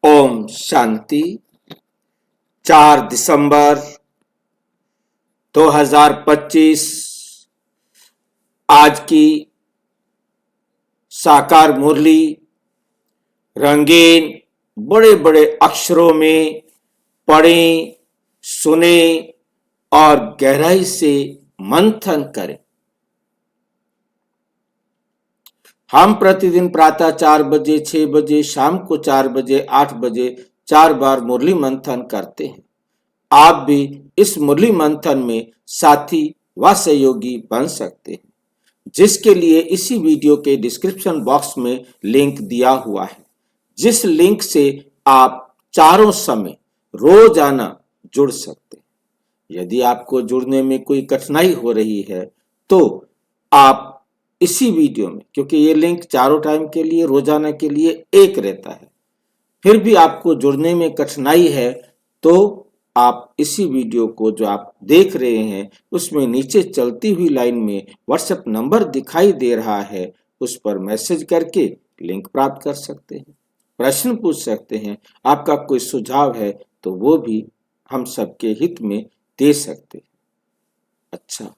ओम शांति। 4 दिसंबर 2025 आज की साकार मुरली रंगीन बड़े बड़े अक्षरों में पढ़ें, सुने और गहराई से मंथन करें। हम प्रतिदिन प्रातः 4 बजे, 6 बजे, शाम को 4 बजे, 8 बजे 4 बार मुरली मंथन करते हैं। आप भी इस मुरली मंथन में साथी व सहयोगी बन सकते हैं, जिसके लिए इसी वीडियो के डिस्क्रिप्शन बॉक्स में लिंक दिया हुआ है, जिस लिंक से आप चारों समय रोजाना जुड़ सकते हैं। यदि आपको जुड़ने में कोई कठिनाई हो रही है तो आप इसी वीडियो में, क्योंकि ये लिंक चारों टाइम के लिए रोजाना के लिए एक रहता है, फिर भी आपको जुड़ने में कठिनाई है तो आप इसी वीडियो को जो आप देख रहे हैं उसमें नीचे चलती हुई लाइन में व्हाट्सएप नंबर दिखाई दे रहा है, उस पर मैसेज करके लिंक प्राप्त कर सकते हैं, प्रश्न पूछ सकते हैं। आपका कोई सुझाव है तो वो भी हम सबके हित में दे सकते हैं। अच्छा,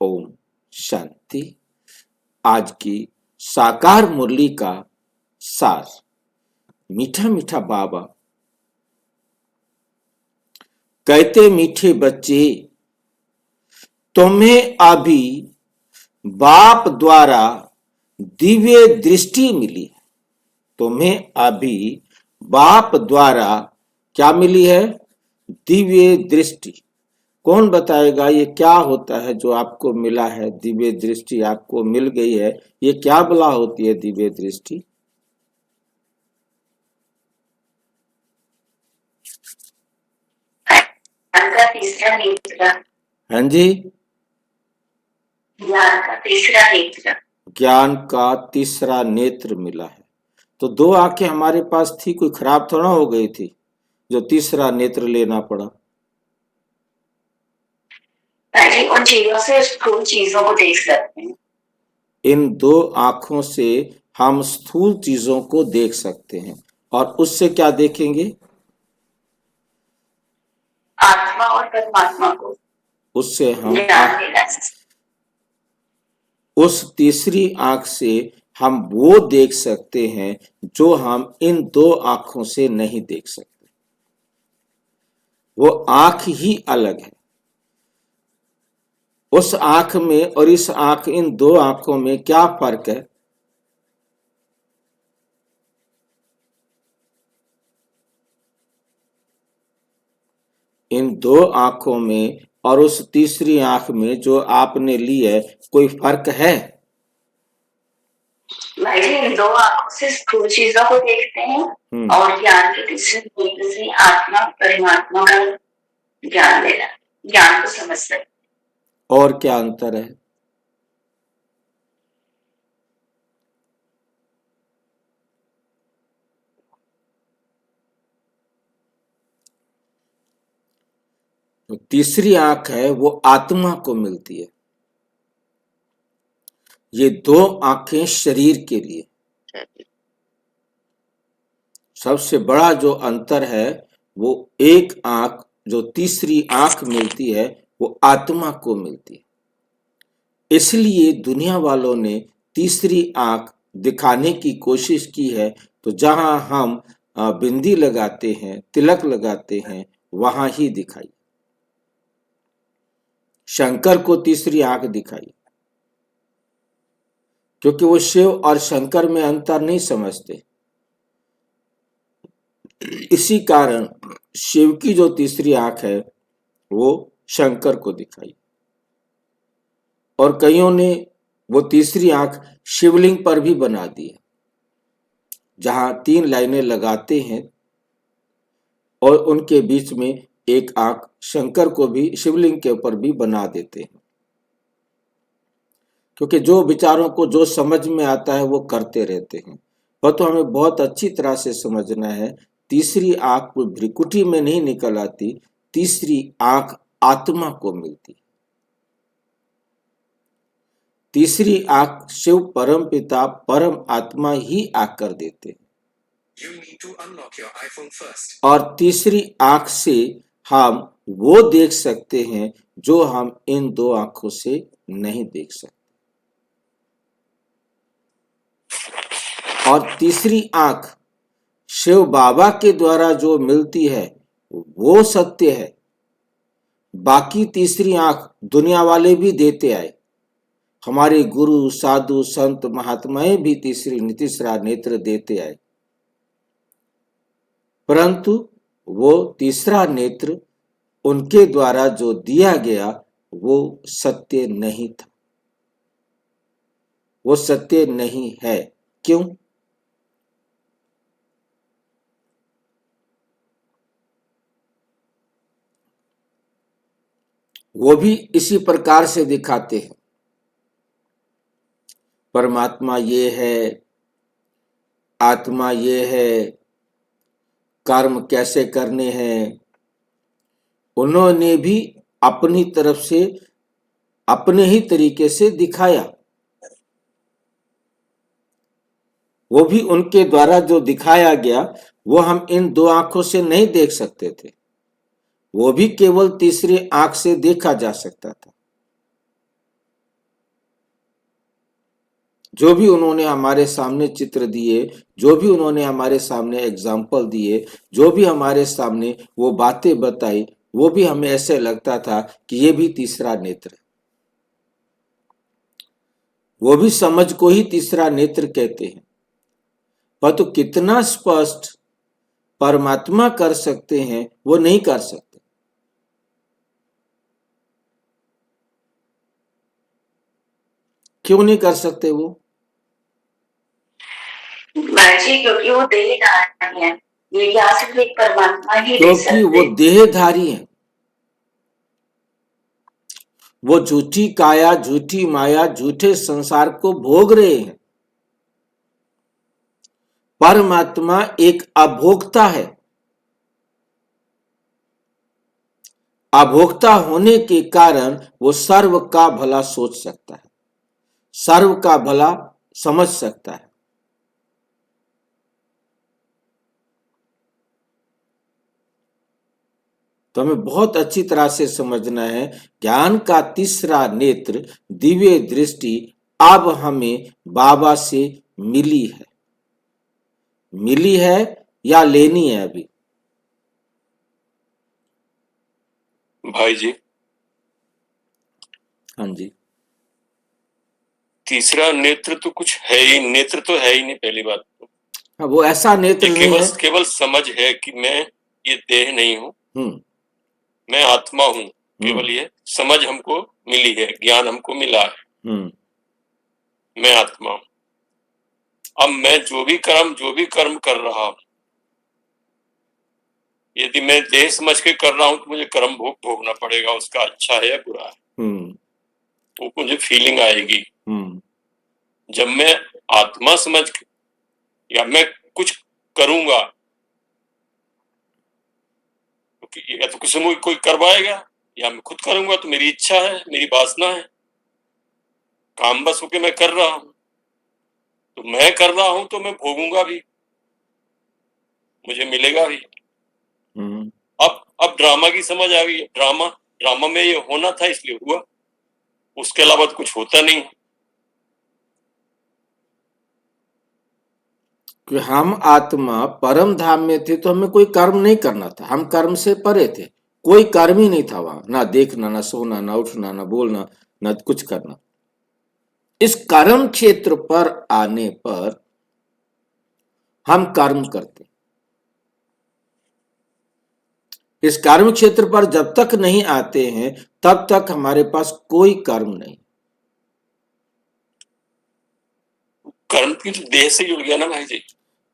ओम शांति। आज की साकार मुरली का सार। मीठा मीठा बाबा कहते, मीठे बच्चे तुम्हें अभी बाप द्वारा दिव्य दृष्टि मिली। तुम्हें अभी बाप द्वारा क्या मिली है? दिव्य दृष्टि। कौन बताएगा ये क्या होता है जो आपको मिला है? दिव्य दृष्टि आपको मिल गई है, ये क्या बला होती है दिव्य दृष्टि? तीसरा नेत्र। हाँ जी, ज्ञान का तीसरा नेत्र। ज्ञान का तीसरा नेत्र मिला है। तो 2 आंखें हमारे पास थी, कोई खराब थोड़ा हो गई थी जो तीसरा नेत्र लेना पड़ा। उन चीजों से स्थूल चीजों को देख सकते हैं। इन 2 आंखों से हम स्थूल चीजों को देख सकते हैं, और उससे क्या देखेंगे? आत्मा और परमात्मा को। उससे हम उस तीसरी आंख से हम वो देख सकते हैं जो हम इन 2 आंखों से नहीं देख सकते। वो आंख ही अलग है। उस आंख में और इस आंख, इन 2 आंखों में क्या फर्क है? इन 2 आंखों में और उस तीसरी आंख में जो आपने ली है, कोई फर्क है? भाई जी, इन 2 आंखों से स्थूल चीजों को देखते हैं और ज्ञान के तीसरे नेत्र से आत्मा परमात्मा का ज्ञान लेना, ज्ञान को समझ सकते। और क्या अंतर है? तो तीसरी आंख है वो आत्मा को मिलती है। ये 2 आंखें शरीर के लिए। सबसे बड़ा जो अंतर है वो एक आंख, जो तीसरी आंख मिलती है वो आत्मा को मिलती है। इसलिए दुनिया वालों ने तीसरी आंख दिखाने की कोशिश की है। तो जहां हम बिंदी लगाते हैं, तिलक लगाते हैं, वहां ही दिखाई। शंकर को तीसरी आंख दिखाई, क्योंकि वो शिव और शंकर में अंतर नहीं समझते। इसी कारण शिव की जो तीसरी आंख है वो शंकर को दिखाई, और कईयों ने वो तीसरी आंख शिवलिंग पर भी बना दी है, जहां 3 लाइनें लगाते हैं और उनके बीच में एक आंख शंकर को भी शिवलिंग के ऊपर भी बना देते हैं। क्योंकि जो विचारों को जो समझ में आता है वो करते रहते हैं। वह तो हमें बहुत अच्छी तरह से समझना है, तीसरी आंख कोई भ्रिकुटी में नहीं निकल आती, तीसरी आंख आत्मा को मिलती। तीसरी आंख शिव परम पिता परम आत्मा ही आकर देते हैं। You need to unlock your iPhone first. और तीसरी आंख से हम वो देख सकते हैं जो हम इन दो आंखों से नहीं देख सकते। और तीसरी आंख शिव बाबा के द्वारा जो मिलती है वो सत्य है। बाकी तीसरी आंख दुनिया वाले भी देते आए, हमारे गुरु साधु संत महात्माएं भी तीसरा नेत्र देते आए, परंतु वो तीसरा नेत्र उनके द्वारा जो दिया गया वो सत्य नहीं था, वो सत्य नहीं है। क्यों? वो भी इसी प्रकार से दिखाते हैं, परमात्मा ये है, आत्मा ये है, कर्म कैसे करने हैं। उन्होंने भी अपनी तरफ से अपने ही तरीके से दिखाया। वो भी उनके द्वारा जो दिखाया गया वो हम इन दो आंखों से नहीं देख सकते थे, वो भी केवल तीसरी आंख से देखा जा सकता था। जो भी उन्होंने हमारे सामने चित्र दिए, जो भी उन्होंने हमारे सामने एग्जाम्पल दिए, जो भी हमारे सामने वो बातें बताई, वो भी हमें ऐसे लगता था कि ये भी तीसरा नेत्र है। वो भी समझ को ही तीसरा नेत्र कहते हैं। पर तो कितना स्पष्ट परमात्मा कर सकते हैं वो नहीं कर सकते। क्यों नहीं कर सकते वो? क्योंकि वो देहधारी है, ये क्या सिर्फ एक परमात्मा ही दे सकते। क्योंकि वो देहधारी है, वो झूठी काया, झूठी माया, झूठे संसार को भोग रहे हैं। परमात्मा एक अभोक्ता है। अभोक्ता होने के कारण वो सर्व का भला सोच सकता है, सर्व का भला समझ सकता है। तो हमें बहुत अच्छी तरह से समझना है, ज्ञान का तीसरा नेत्र, दिव्य दृष्टि अब हमें बाबा से मिली है। मिली है या लेनी है अभी? भाई जी, हाँ जी। तीसरा नेत्र तो कुछ है ही, नेत्र तो है ही नहीं। पहली बात तो हाँ, वो ऐसा नेत्र नहीं है, केवल समझ है कि मैं ये देह नहीं हूँ, मैं आत्मा हूँ। केवल ये समझ हमको मिली है, ज्ञान हमको मिला है, मैं आत्मा हूँ। अब मैं जो भी कर्म कर रहा हूँ, यदि मैं देह समझ के कर रहा हूँ तो मुझे कर्म भोगना पड़ेगा, उसका अच्छा है या बुरा है, वो मुझे फीलिंग आएगी। जब मैं आत्मा समझ के या मैं कुछ करूंगा, या तो किसी कोई करवाएगा या मैं खुद करूंगा, तो मेरी इच्छा है, मेरी वासना है, काम बस होके मैं कर रहा हूं। तो मैं कर रहा हूं तो मैं भोगूंगा भी, मुझे मिलेगा भी। अब ड्रामा की समझ आ गई। ड्रामा में ये होना था इसलिए हुआ, उसके अलावा तो कुछ होता नहीं। कि हम आत्मा परम धाम में थे तो हमें कोई कर्म नहीं करना था, हम कर्म से परे थे, कोई कर्म ही नहीं था वहां, ना देखना, ना सोना, ना उठना, ना बोलना, ना कुछ करना। इस कर्म क्षेत्र पर आने पर हम कर्म करते। इस कर्म क्षेत्र पर जब तक नहीं आते हैं तब तक हमारे पास कोई कर्म नहीं। कर्म की तो देह से जुड़ गया ना भाई जी।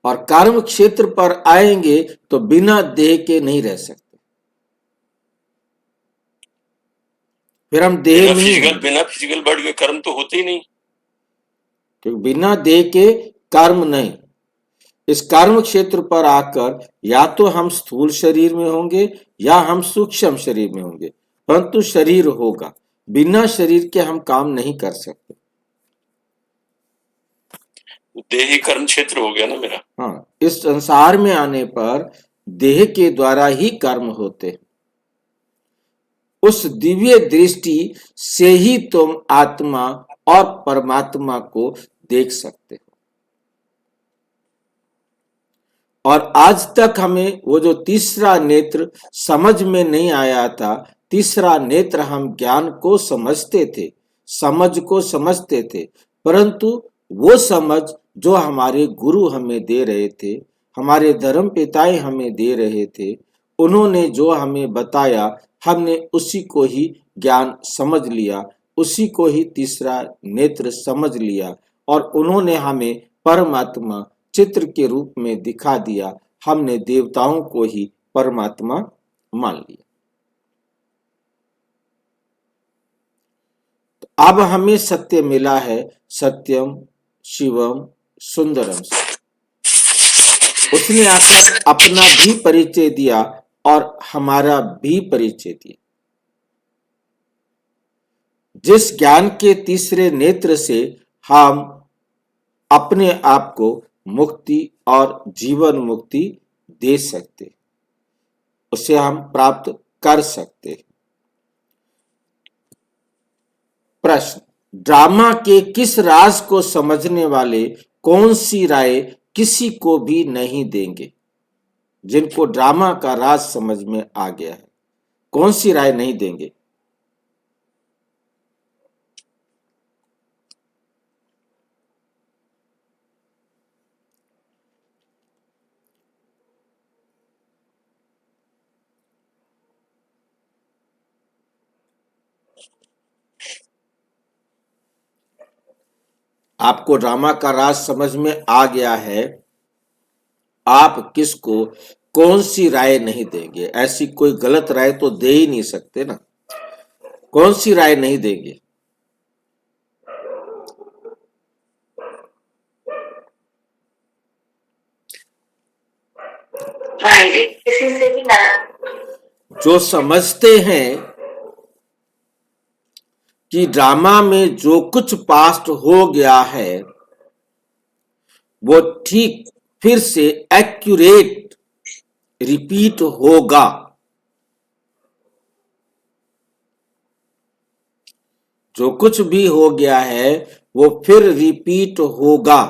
और कर्म क्षेत्र पर आएंगे तो बिना देह के नहीं रह सकते, फिर हम देह बिना फिजिकल बॉडी के कर्म तो होते ही नहीं, क्योंकि बिना देह के कर्म नहीं। इस कर्म क्षेत्र पर आकर या तो हम स्थूल शरीर में होंगे या हम सूक्ष्म शरीर में होंगे, परंतु शरीर होगा। बिना शरीर के हम काम नहीं कर सकते। देह ही कर्म क्षेत्र हो गया ना मेरा। हाँ, इस संसार में आने पर देह के द्वारा ही कर्म होते हैं। उस दिव्य दृष्टि से ही तुम आत्मा और परमात्मा को देख सकते हो। और आज तक हमें वो जो तीसरा नेत्र समझ में नहीं आया था, तीसरा नेत्र हम ज्ञान को समझते थे, समझ को समझते थे, परंतु वो समझ जो हमारे गुरु हमें दे रहे थे, हमारे धर्म पिताएं हमें दे रहे थे, उन्होंने जो हमें बताया, हमने उसी को ही ज्ञान समझ लिया, उसी को ही तीसरा नेत्र समझ लिया और उन्होंने हमें परमात्मा चित्र के रूप में दिखा दिया। हमने देवताओं को ही परमात्मा मान लिया। तो अब हमें सत्य मिला है, सत्यम शिवम सुंदरम से। उसने आकर अपना भी परिचय दिया और हमारा भी परिचय दिया। जिस ज्ञान के तीसरे नेत्र से हम अपने आप को मुक्ति और जीवन मुक्ति दे सकते, उसे हम प्राप्त कर सकते। प्रश्न, ड्रामा के किस राज को समझने वाले कौन सी राय किसी को भी नहीं देंगे? जिनको ड्रामा का राज समझ में आ गया है, कौन सी राय नहीं देंगे? आपको ड्रामा का राज समझ में आ गया है, आप किसको कौन सी राय नहीं देंगे? ऐसी कोई गलत राय तो दे ही नहीं सकते ना। कौन सी राय नहीं देंगे? किसी से भी ना। जो समझते हैं कि ड्रामा में जो कुछ पास्ट हो गया है वो ठीक फिर से एक्यूरेट रिपीट होगा, जो कुछ भी हो गया है वो फिर रिपीट होगा,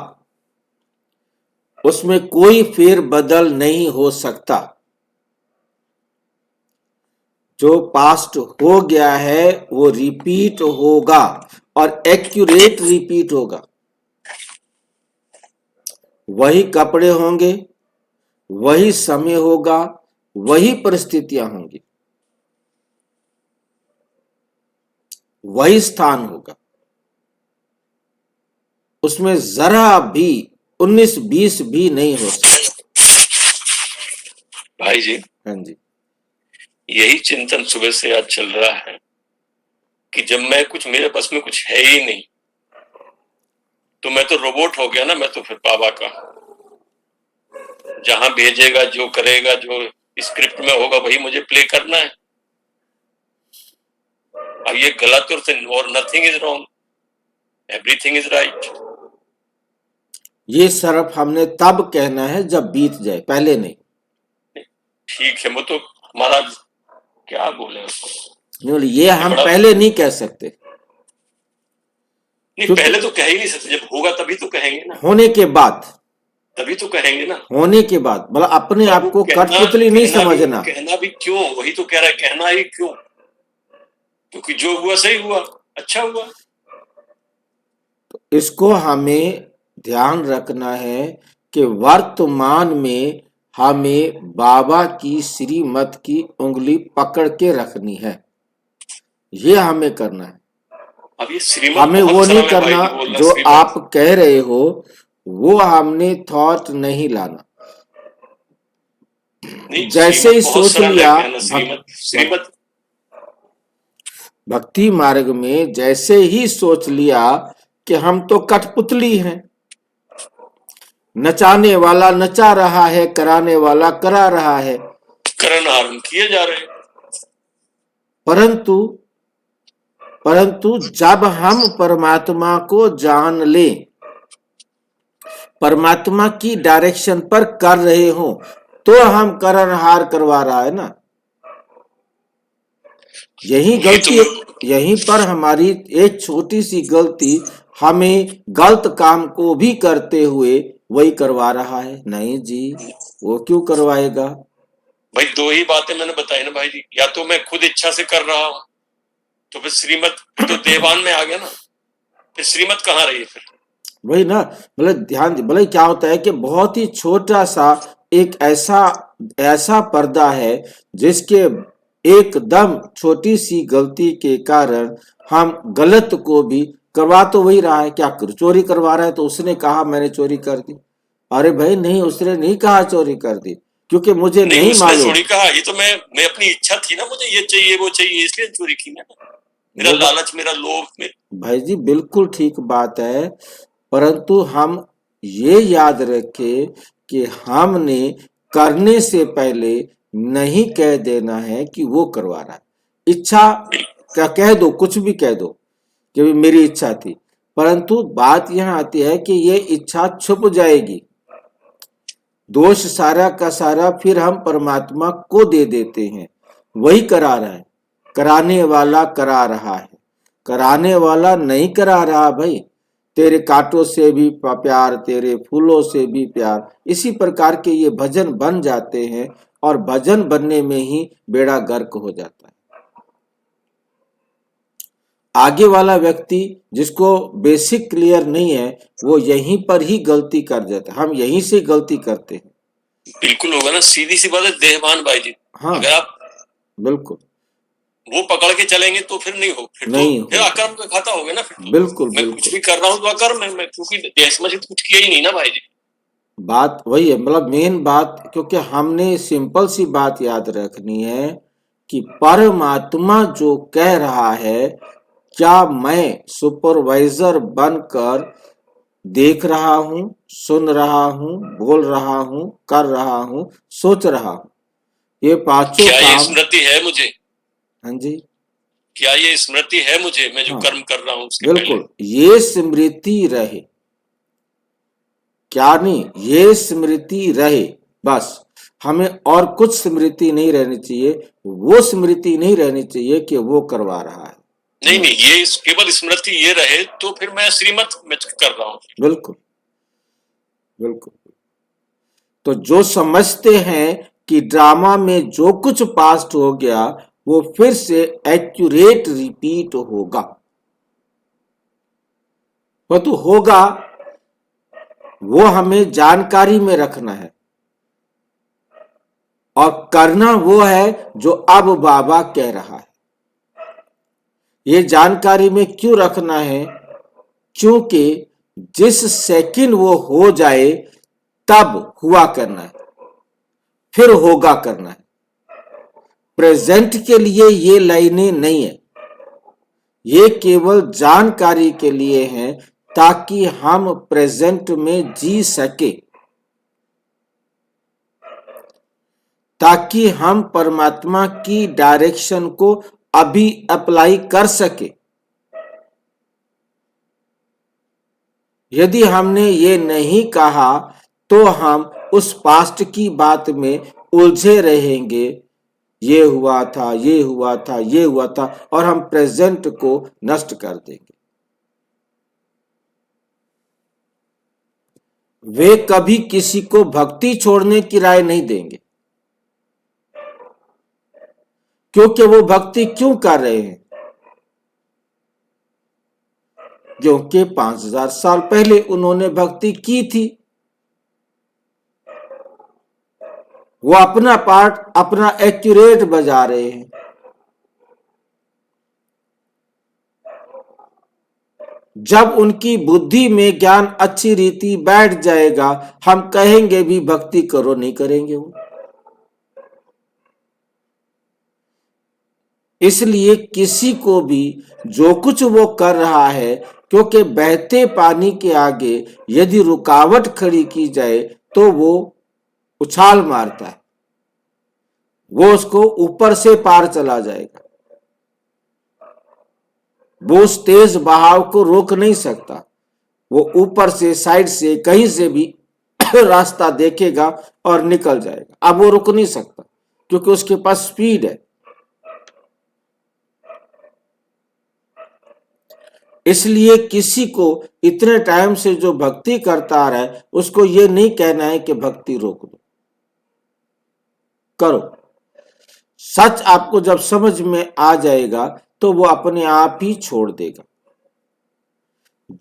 उसमें कोई फेर बदल नहीं हो सकता। जो पास्ट हो गया है वो रिपीट होगा और एक्यूरेट रिपीट होगा। वही कपड़े होंगे, वही समय होगा, वही परिस्थितियां होंगी, वही स्थान होगा, उसमें जरा भी 19-20 भी नहीं हो सकता। भाई जी, हाँ जी, यही चिंतन सुबह से आज चल रहा है कि जब मैं कुछ, मेरे बस में कुछ है ही नहीं, तो मैं तो रोबोट हो गया ना। मैं तो फिर बाबा का जहां भेजेगा, जो करेगा, जो स्क्रिप्ट में होगा वही मुझे प्ले करना है। अब ये गलत और nothing is wrong, everything is right. ये सिर्फ हमने तब कहना है जब बीत जाए, पहले नहीं। ठीक है, वो तो महाराज क्या बोले उसको, ये हम पहले नहीं कह सकते। नहीं, पहले तो कह ही नहीं सकते, जब होगा तभी तो कहेंगे ना। होने के बाद, तभी तो कहेंगे ना। होने के बाद मतलब अपने आप को कठपुतली नहीं समझना। कहना भी क्यों, वही तो कह रहा है, कहना ही क्यों? क्योंकि जो हुआ सही हुआ, अच्छा हुआ। तो इसको हमें ध्यान रखना है कि वर्तमान में हमें बाबा की श्रीमत की उंगली पकड़ के रखनी है, ये हमें करना है। अब ये श्रीमत हमें वो नहीं करना जो आप कह रहे हो, वो हमने थॉट नहीं लाना। जैसे ही सोच लिया श्रीमत भक्ति मार्ग में, जैसे ही सोच लिया कि हम तो कठपुतली हैं, नचाने वाला नचा रहा है, कराने वाला करा रहा है, करण आरंभ किए जा रहे हैं। परंतु जब हम परमात्मा को जान लें, परमात्मा की डायरेक्शन पर कर रहे हो तो हम करनहार करवा रहा है ना। यही गलती, यहीं पर हमारी एक छोटी सी गलती हमें गलत काम को भी करते हुए वही करवा रहा है। नहीं जी, वो क्यों करवाएगा? भाई दो ही बातें मैंने बताई ना भाई जी, या तो मैं खुद इच्छा से कर रहा हूं तो फिर श्रीमत तो देवान में आ गया ना, फिर श्रीमत कहाँ रही फिर? वही ना, मतलब ध्यान, मतलब क्या होता है कि बहुत ही छोटा सा एक ऐसा पर्दा है जिसके एकदम छोटी सी गलती के कारण हम गलत को भी करवा तो वही रहा है। क्या चोरी करवा रहा है तो उसने कहा मैंने चोरी कर दी, अरे भाई नहीं, उसने नहीं कहा चोरी कर दी, क्योंकि मुझे नहीं उसने मालूम। चोरी कहा, ये तो मैं अपनी इच्छा थी ना, मुझे ये चाहिए वो चाहिए इसलिए चोरी की ना, मेरा लालच, मेरा लोभ। भाई जी बिल्कुल ठीक बात है, परंतु हम ये याद रखें कि हमने करने से पहले नहीं कह देना है कि वो करवा रहा है। इच्छा क्या कह दो, कुछ भी कह दो कि मेरी इच्छा थी, परंतु बात यहां आती है कि ये इच्छा छुप जाएगी, दोष सारा का सारा फिर हम परमात्मा को दे देते हैं। वही करा रहा है, कराने वाला करा रहा है, कराने वाला नहीं करा रहा भाई। तेरे कांटों से भी प्यार, तेरे फूलों से भी प्यार, इसी प्रकार के ये भजन बन जाते हैं और भजन बनने में ही बेड़ा गर्क हो जाता है। आगे वाला व्यक्ति जिसको बेसिक क्लियर नहीं है वो यहीं पर ही गलती कर जाता है, हम यहीं से गलती करते हैं। बिल्कुल होगा ना, सीधी सी बात है देहभान भाई जी। हाँ, अगर आप बिल्कुल वो पकड़ के चलेंगे तो फिर नहीं हो, फिर नहीं तो फिर अकर्म का खाता हो गया ना फिर तो। बिल्कुल मैं कुछ भी कर रहा हूँ तो अकर्म है, मैं क्योंकि देश में कुछ किया ही नहीं ना भाई जी। बात वही है, मतलब मेन बात, क्योंकि हमने सिंपल सी बात याद रखनी है कि परमात्मा जो कह रहा है, क्या मैं सुपरवाइजर बनकर देख रहा हूं, सुन रहा हूं, बोल रहा हूं, कर रहा हूं, सोच रहा हूं, ये पांचों क्या काम। ये स्मृति है मुझे? हाँ जी, क्या ये स्मृति है मुझे, मैं जो कर्म कर रहा हूं उसके बिल्कुल पहले? ये स्मृति रहे, क्या नहीं, ये स्मृति रहे बस। हमें और कुछ स्मृति नहीं रहनी चाहिए, वो स्मृति नहीं रहनी चाहिए कि वो करवा रहा है। नहीं, ये केवल स्मृति ये रहे तो फिर मैं श्रीमत में कर रहा हूं। बिल्कुल बिल्कुल। तो जो समझते हैं कि ड्रामा में जो कुछ पास्ट हो गया वो फिर से एक्यूरेट रिपीट होगा, वो तो होगा, वो हमें जानकारी में रखना है और करना वो है जो अब बाबा कह रहा है। ये जानकारी में क्यों रखना है? क्योंकि जिस सेकंड वो हो जाए तब हुआ करना है, फिर होगा करना है। प्रेजेंट के लिए ये लाइनें नहीं है, ये केवल जानकारी के लिए हैं ताकि हम प्रेजेंट में जी सके, ताकि हम परमात्मा की डायरेक्शन को अभी अप्लाई कर सके। यदि हमने ये नहीं कहा तो हम उस पास्ट की बात में उलझे रहेंगे, ये हुआ था, ये हुआ था, ये हुआ था, और हम प्रेजेंट को नष्ट कर देंगे। वे कभी किसी को भक्ति छोड़ने की राय नहीं देंगे, क्योंकि वो भक्ति क्यों कर रहे हैं? क्योंकि 5000 साल पहले उन्होंने भक्ति की थी, वो अपना पार्ट अपना एक्यूरेट बजा रहे हैं। जब उनकी बुद्धि में ज्ञान अच्छी रीति बैठ जाएगा, हम कहेंगे भी भक्ति करो, नहीं करेंगे वो। इसलिए किसी को भी जो कुछ वो कर रहा है, क्योंकि बहते पानी के आगे यदि रुकावट खड़ी की जाए तो वो उछाल मारता है, वो उसको ऊपर से पार चला जाएगा, वो उस तेज बहाव को रोक नहीं सकता, वो ऊपर से, साइड से, कहीं से भी रास्ता देखेगा और निकल जाएगा। अब वो रुक नहीं सकता क्योंकि उसके पास स्पीड है। इसलिए किसी को इतने टाइम से जो भक्ति करता आ रहा है उसको ये नहीं कहना है कि भक्ति रोक दो, करो। सच आपको जब समझ में आ जाएगा तो वो अपने आप ही छोड़ देगा।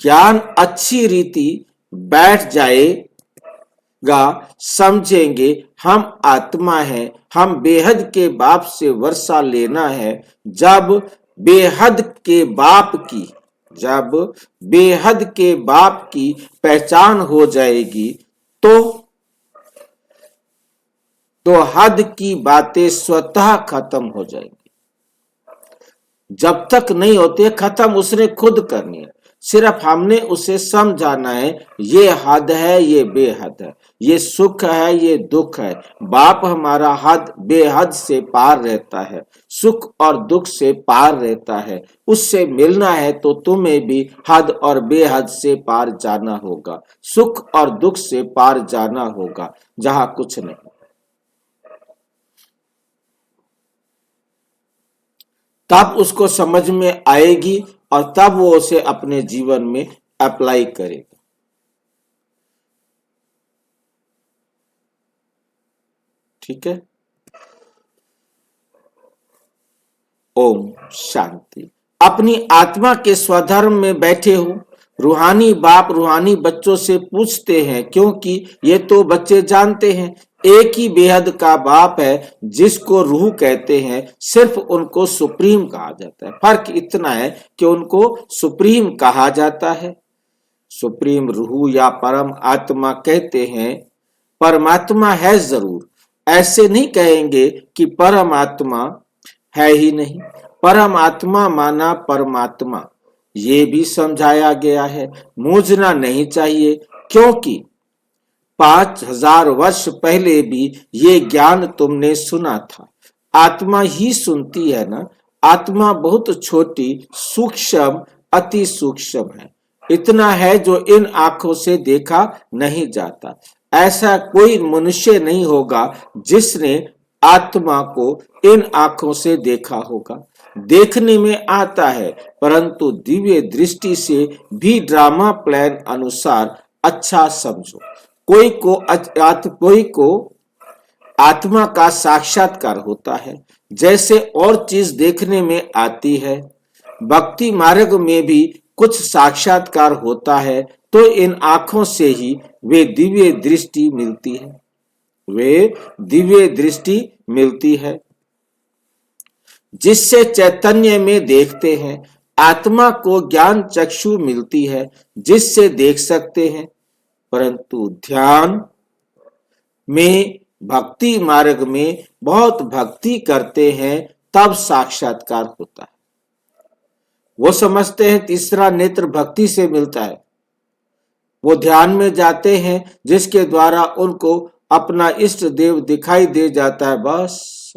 ज्ञान अच्छी रीति बैठ जाएगा, समझेंगे हम आत्मा है, हम बेहद के बाप से वर्षा लेना है। जब बेहद के बाप की पहचान हो जाएगी तो हद की बातें स्वतः खत्म हो जाएंगी। जब तक नहीं होते खत्म, उसने खुद करनी है। सिर्फ हमने उसे समझाना है, ये हद है, ये बेहद है, ये सुख है, ये दुख है। बाप हमारा हद बेहद से पार रहता है, सुख और दुख से पार रहता है। उससे मिलना है तो तुम्हें भी हद और बेहद से पार जाना होगा, सुख और दुख से पार जाना होगा, जहां कुछ नहीं। तब उसको समझ में आएगी और तब वो उसे अपने जीवन में अप्लाई करेगा। ठीक है। ओम शांति। अपनी आत्मा के स्वधर्म में बैठे हो। रूहानी बाप रूहानी बच्चों से पूछते हैं क्योंकि ये तो बच्चे जानते हैं एक ही बेहद का बाप है जिसको रूह कहते हैं। सिर्फ उनको सुप्रीम कहा जाता है। फर्क इतना है कि उनको सुप्रीम कहा जाता है, सुप्रीम रूह या परम आत्मा कहते हैं। परमात्मा है जरूर, ऐसे नहीं कहेंगे कि परमात्मा है ही नहीं। परमात्मा माना परमात्मा, ये भी समझाया गया है। मूझना नहीं चाहिए क्योंकि 5000 वर्ष पहले भी ये ज्ञान तुमने सुना था। आत्मा ही सुनती है ना। आत्मा बहुत छोटी, सूक्ष्म, अति सूक्ष्म है। इतना है जो इन आंखों से देखा नहीं जाता। ऐसा कोई मनुष्य नहीं होगा जिसने आत्मा को इन आंखों से देखा होगा। देखने में आता है परंतु दिव्य दृष्टि से भी ड्रामा प्लान अनुसार अच्छा समझो। कोई को आत्मा का साक्षात्कार होता है जैसे और चीज देखने में आती है। भक्ति मार्ग में भी कुछ साक्षात्कार होता है तो इन आंखों से ही वे दिव्य दृष्टि मिलती है, जिससे चैतन्य में देखते हैं। आत्मा को ज्ञान चक्षु मिलती है जिससे देख सकते हैं, परंतु ध्यान में भक्ति मार्ग में बहुत भक्ति करते हैं तब साक्षात्कार होता है। वो समझते हैं तीसरा नेत्र भक्ति से मिलता है। वो ध्यान में जाते हैं जिसके द्वारा उनको अपना इष्ट देव दिखाई दे जाता है। बस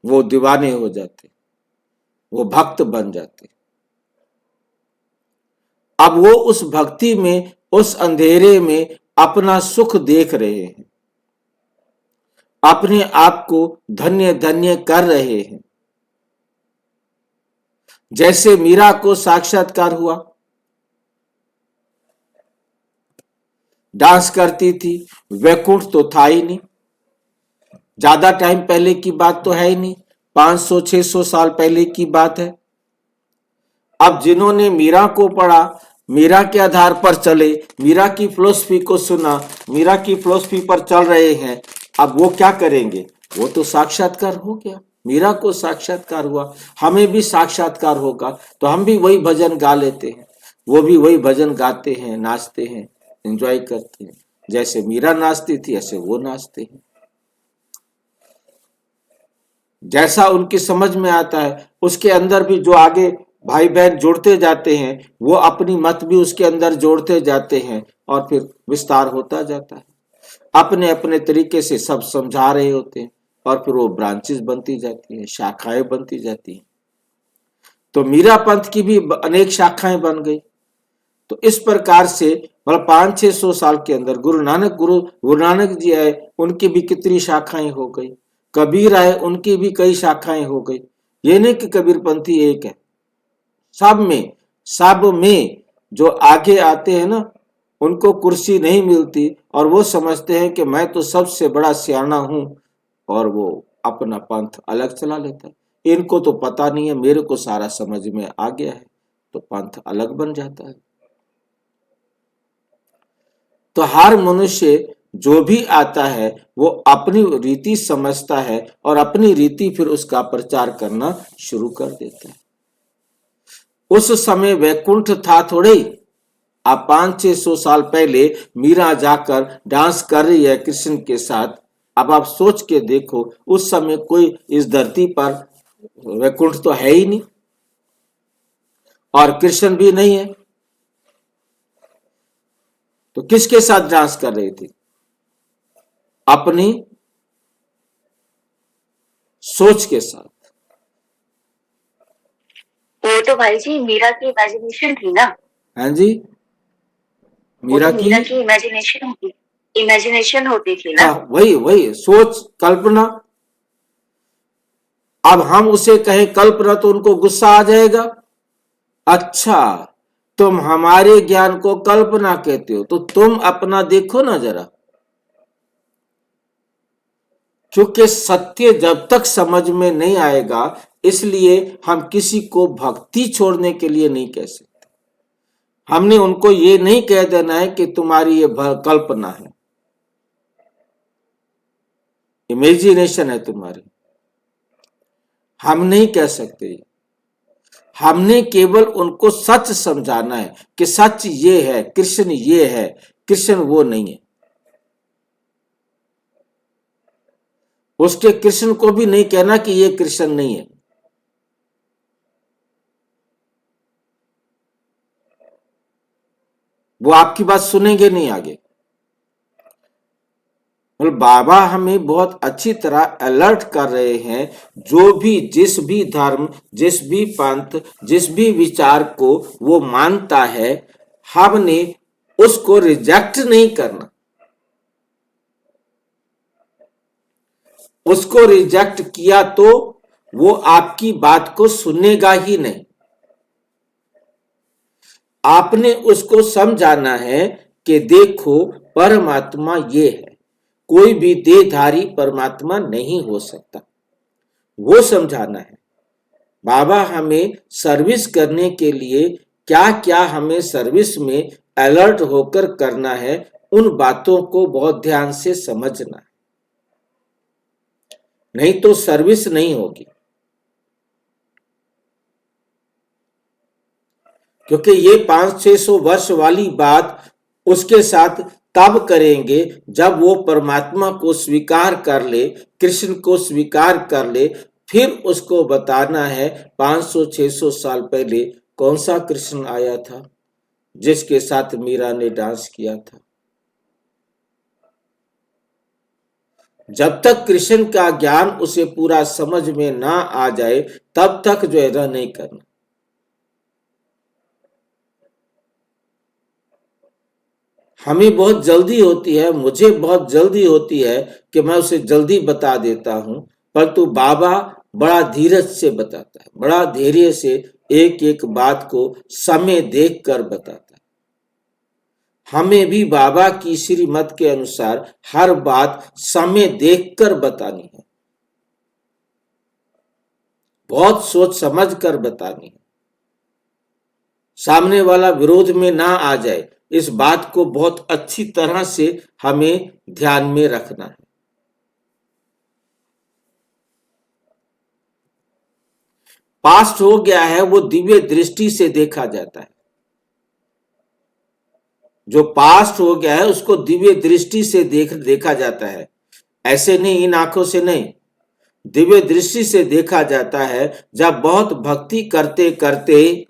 वो दीवाने हो जाते, वो भक्त बन जाते। अब वो उस भक्ति में, उस अंधेरे में अपना सुख देख रहे हैं, अपने आप को धन्य धन्य कर रहे हैं। जैसे मीरा को साक्षात्कार हुआ, डांस करती थी, वैकुंठ तो था ही नहीं। ज्यादा टाइम पहले की बात तो है ही नहीं, 500-600 साल पहले की बात है। अब जिन्होंने मीरा को पढ़ा, मीरा के आधार पर चले, मीरा की फिलॉसफी को सुना, मीरा की फिलॉसफी पर चल रहे हैं, अब वो क्या करेंगे? वो तो साक्षात्कार हो गया, मीरा को साक्षात्कार हुआ। हमें भी साक्षात्कार होगा तो हम भी वही भजन गा लेते हैं, वो भी वही भजन गाते हैं, नाचते हैं, एंजॉय करते हैं। जैसे मीरा नाचती थी ऐसे वो नाचते हैं। जैसा उनकी समझ में आता है उसके अंदर भी जो आगे भाई बहन जोड़ते जाते हैं, वो अपनी मत भी उसके अंदर जोड़ते जाते हैं और फिर विस्तार होता जाता है। अपने अपने तरीके से सब समझा रहे होते हैं और फिर वो ब्रांचेस बनती जाती है, शाखाएं बनती जाती हैं। तो मीरा पंथ की भी अनेक शाखाएं बन गई। तो इस प्रकार से मतलब 500-600 साल के अंदर गुरु नानक जी आए, उनकी भी कितनी शाखाएं हो गई। कबीर आए, उनकी भी कई शाखाएं हो गई। ये नहीं कि कबीरपंथी एक है, सब में जो आगे आते हैं ना, उनको कुर्सी नहीं मिलती और वो समझते हैं कि मैं तो सबसे बड़ा सियाना हूं, और वो अपना पंथ अलग चला लेता है। इनको तो पता नहीं है, मेरे को सारा समझ में आ गया है, तो पंथ अलग बन जाता है। तो हर मनुष्य जो भी आता है वो अपनी रीति समझता है और अपनी रीति फिर उसका प्रचार करना शुरू कर देता है। उस समय वैकुंठ था थोड़े ही। आप 500-600 साल पहले मीरा जाकर डांस कर रही है कृष्ण के साथ। अब आप सोच के देखो, उस समय कोई इस धरती पर वैकुंठ तो है ही नहीं और कृष्ण भी नहीं है, तो किसके साथ डांस कर रही थी? अपनी सोच के साथ। वो तो भाई जी मीरा की इमेजिनेशन थी ना। हाँ जी, मीरा की इमेजिनेशन होती थी ना। हाँ, वही सोच, कल्पना। अब हम उसे कहें कल्पना तो उनको गुस्सा आ जाएगा। अच्छा, तुम हमारे ज्ञान को कल्पना कहते हो, तो तुम अपना देखो ना जरा। क्योंकि सत्य जब तक समझ में नहीं आएगा, इसलिए हम किसी को भक्ति छोड़ने के लिए नहीं कह सकते। हमने उनको ये नहीं कह देना है कि तुम्हारी ये कल्पना है, इमेजिनेशन है तुम्हारी। हम नहीं कह सकते। हमने केवल उनको सच समझाना है कि सच ये है, कृष्ण ये है, कृष्ण वो नहीं है। उसके कृष्ण को भी नहीं कहना कि ये कृष्ण नहीं है। वो आपकी बात सुनेंगे नहीं आगे। मतलब बाबा हमें बहुत अच्छी तरह अलर्ट कर रहे हैं। जो भी, जिस भी धर्म, जिस भी पंथ, जिस भी विचार को वो मानता है, हमने उसको रिजेक्ट नहीं करना। उसको रिजेक्ट किया तो वो आपकी बात को सुनेगा ही नहीं। आपने उसको समझाना है कि देखो, परमात्मा ये है, कोई भी देहधारी परमात्मा नहीं हो सकता, वो समझाना है। बाबा हमें सर्विस करने के लिए क्या क्या हमें सर्विस में अलर्ट होकर करना है, उन बातों को बहुत ध्यान से समझना है, नहीं तो सर्विस नहीं होगी। क्योंकि ये 500-600 वर्ष वाली बात उसके साथ तब करेंगे जब वो परमात्मा को स्वीकार कर ले, कृष्ण को स्वीकार कर ले। फिर उसको बताना है 500-600 साल पहले कौन सा कृष्ण आया था जिसके साथ मीरा ने डांस किया था। जब तक कृष्ण का ज्ञान उसे पूरा समझ में ना आ जाए, तब तक जो है नहीं करना। हमें बहुत जल्दी होती है, मुझे बहुत जल्दी होती है कि मैं उसे जल्दी बता देता हूं, परंतु बाबा बड़ा धीरज से बताता है, बड़ा धैर्य से एक एक बात को समय देख कर बताता है। हमें भी बाबा की श्रीमत के अनुसार हर बात समय देखकर बतानी है, बहुत सोच समझ कर बतानी है। सामने वाला विरोध में ना आ जाए, इस बात को बहुत अच्छी तरह से हमें ध्यान में रखना है। पास्ट हो गया है वो दिव्य दृष्टि से देखा जाता है। जो पास्ट हो गया है उसको दिव्य दृष्टि से देखा जाता है, ऐसे नहीं, इन आंखों से नहीं, दिव्य दृष्टि से देखा जाता है। जब बहुत भक्ति करते करते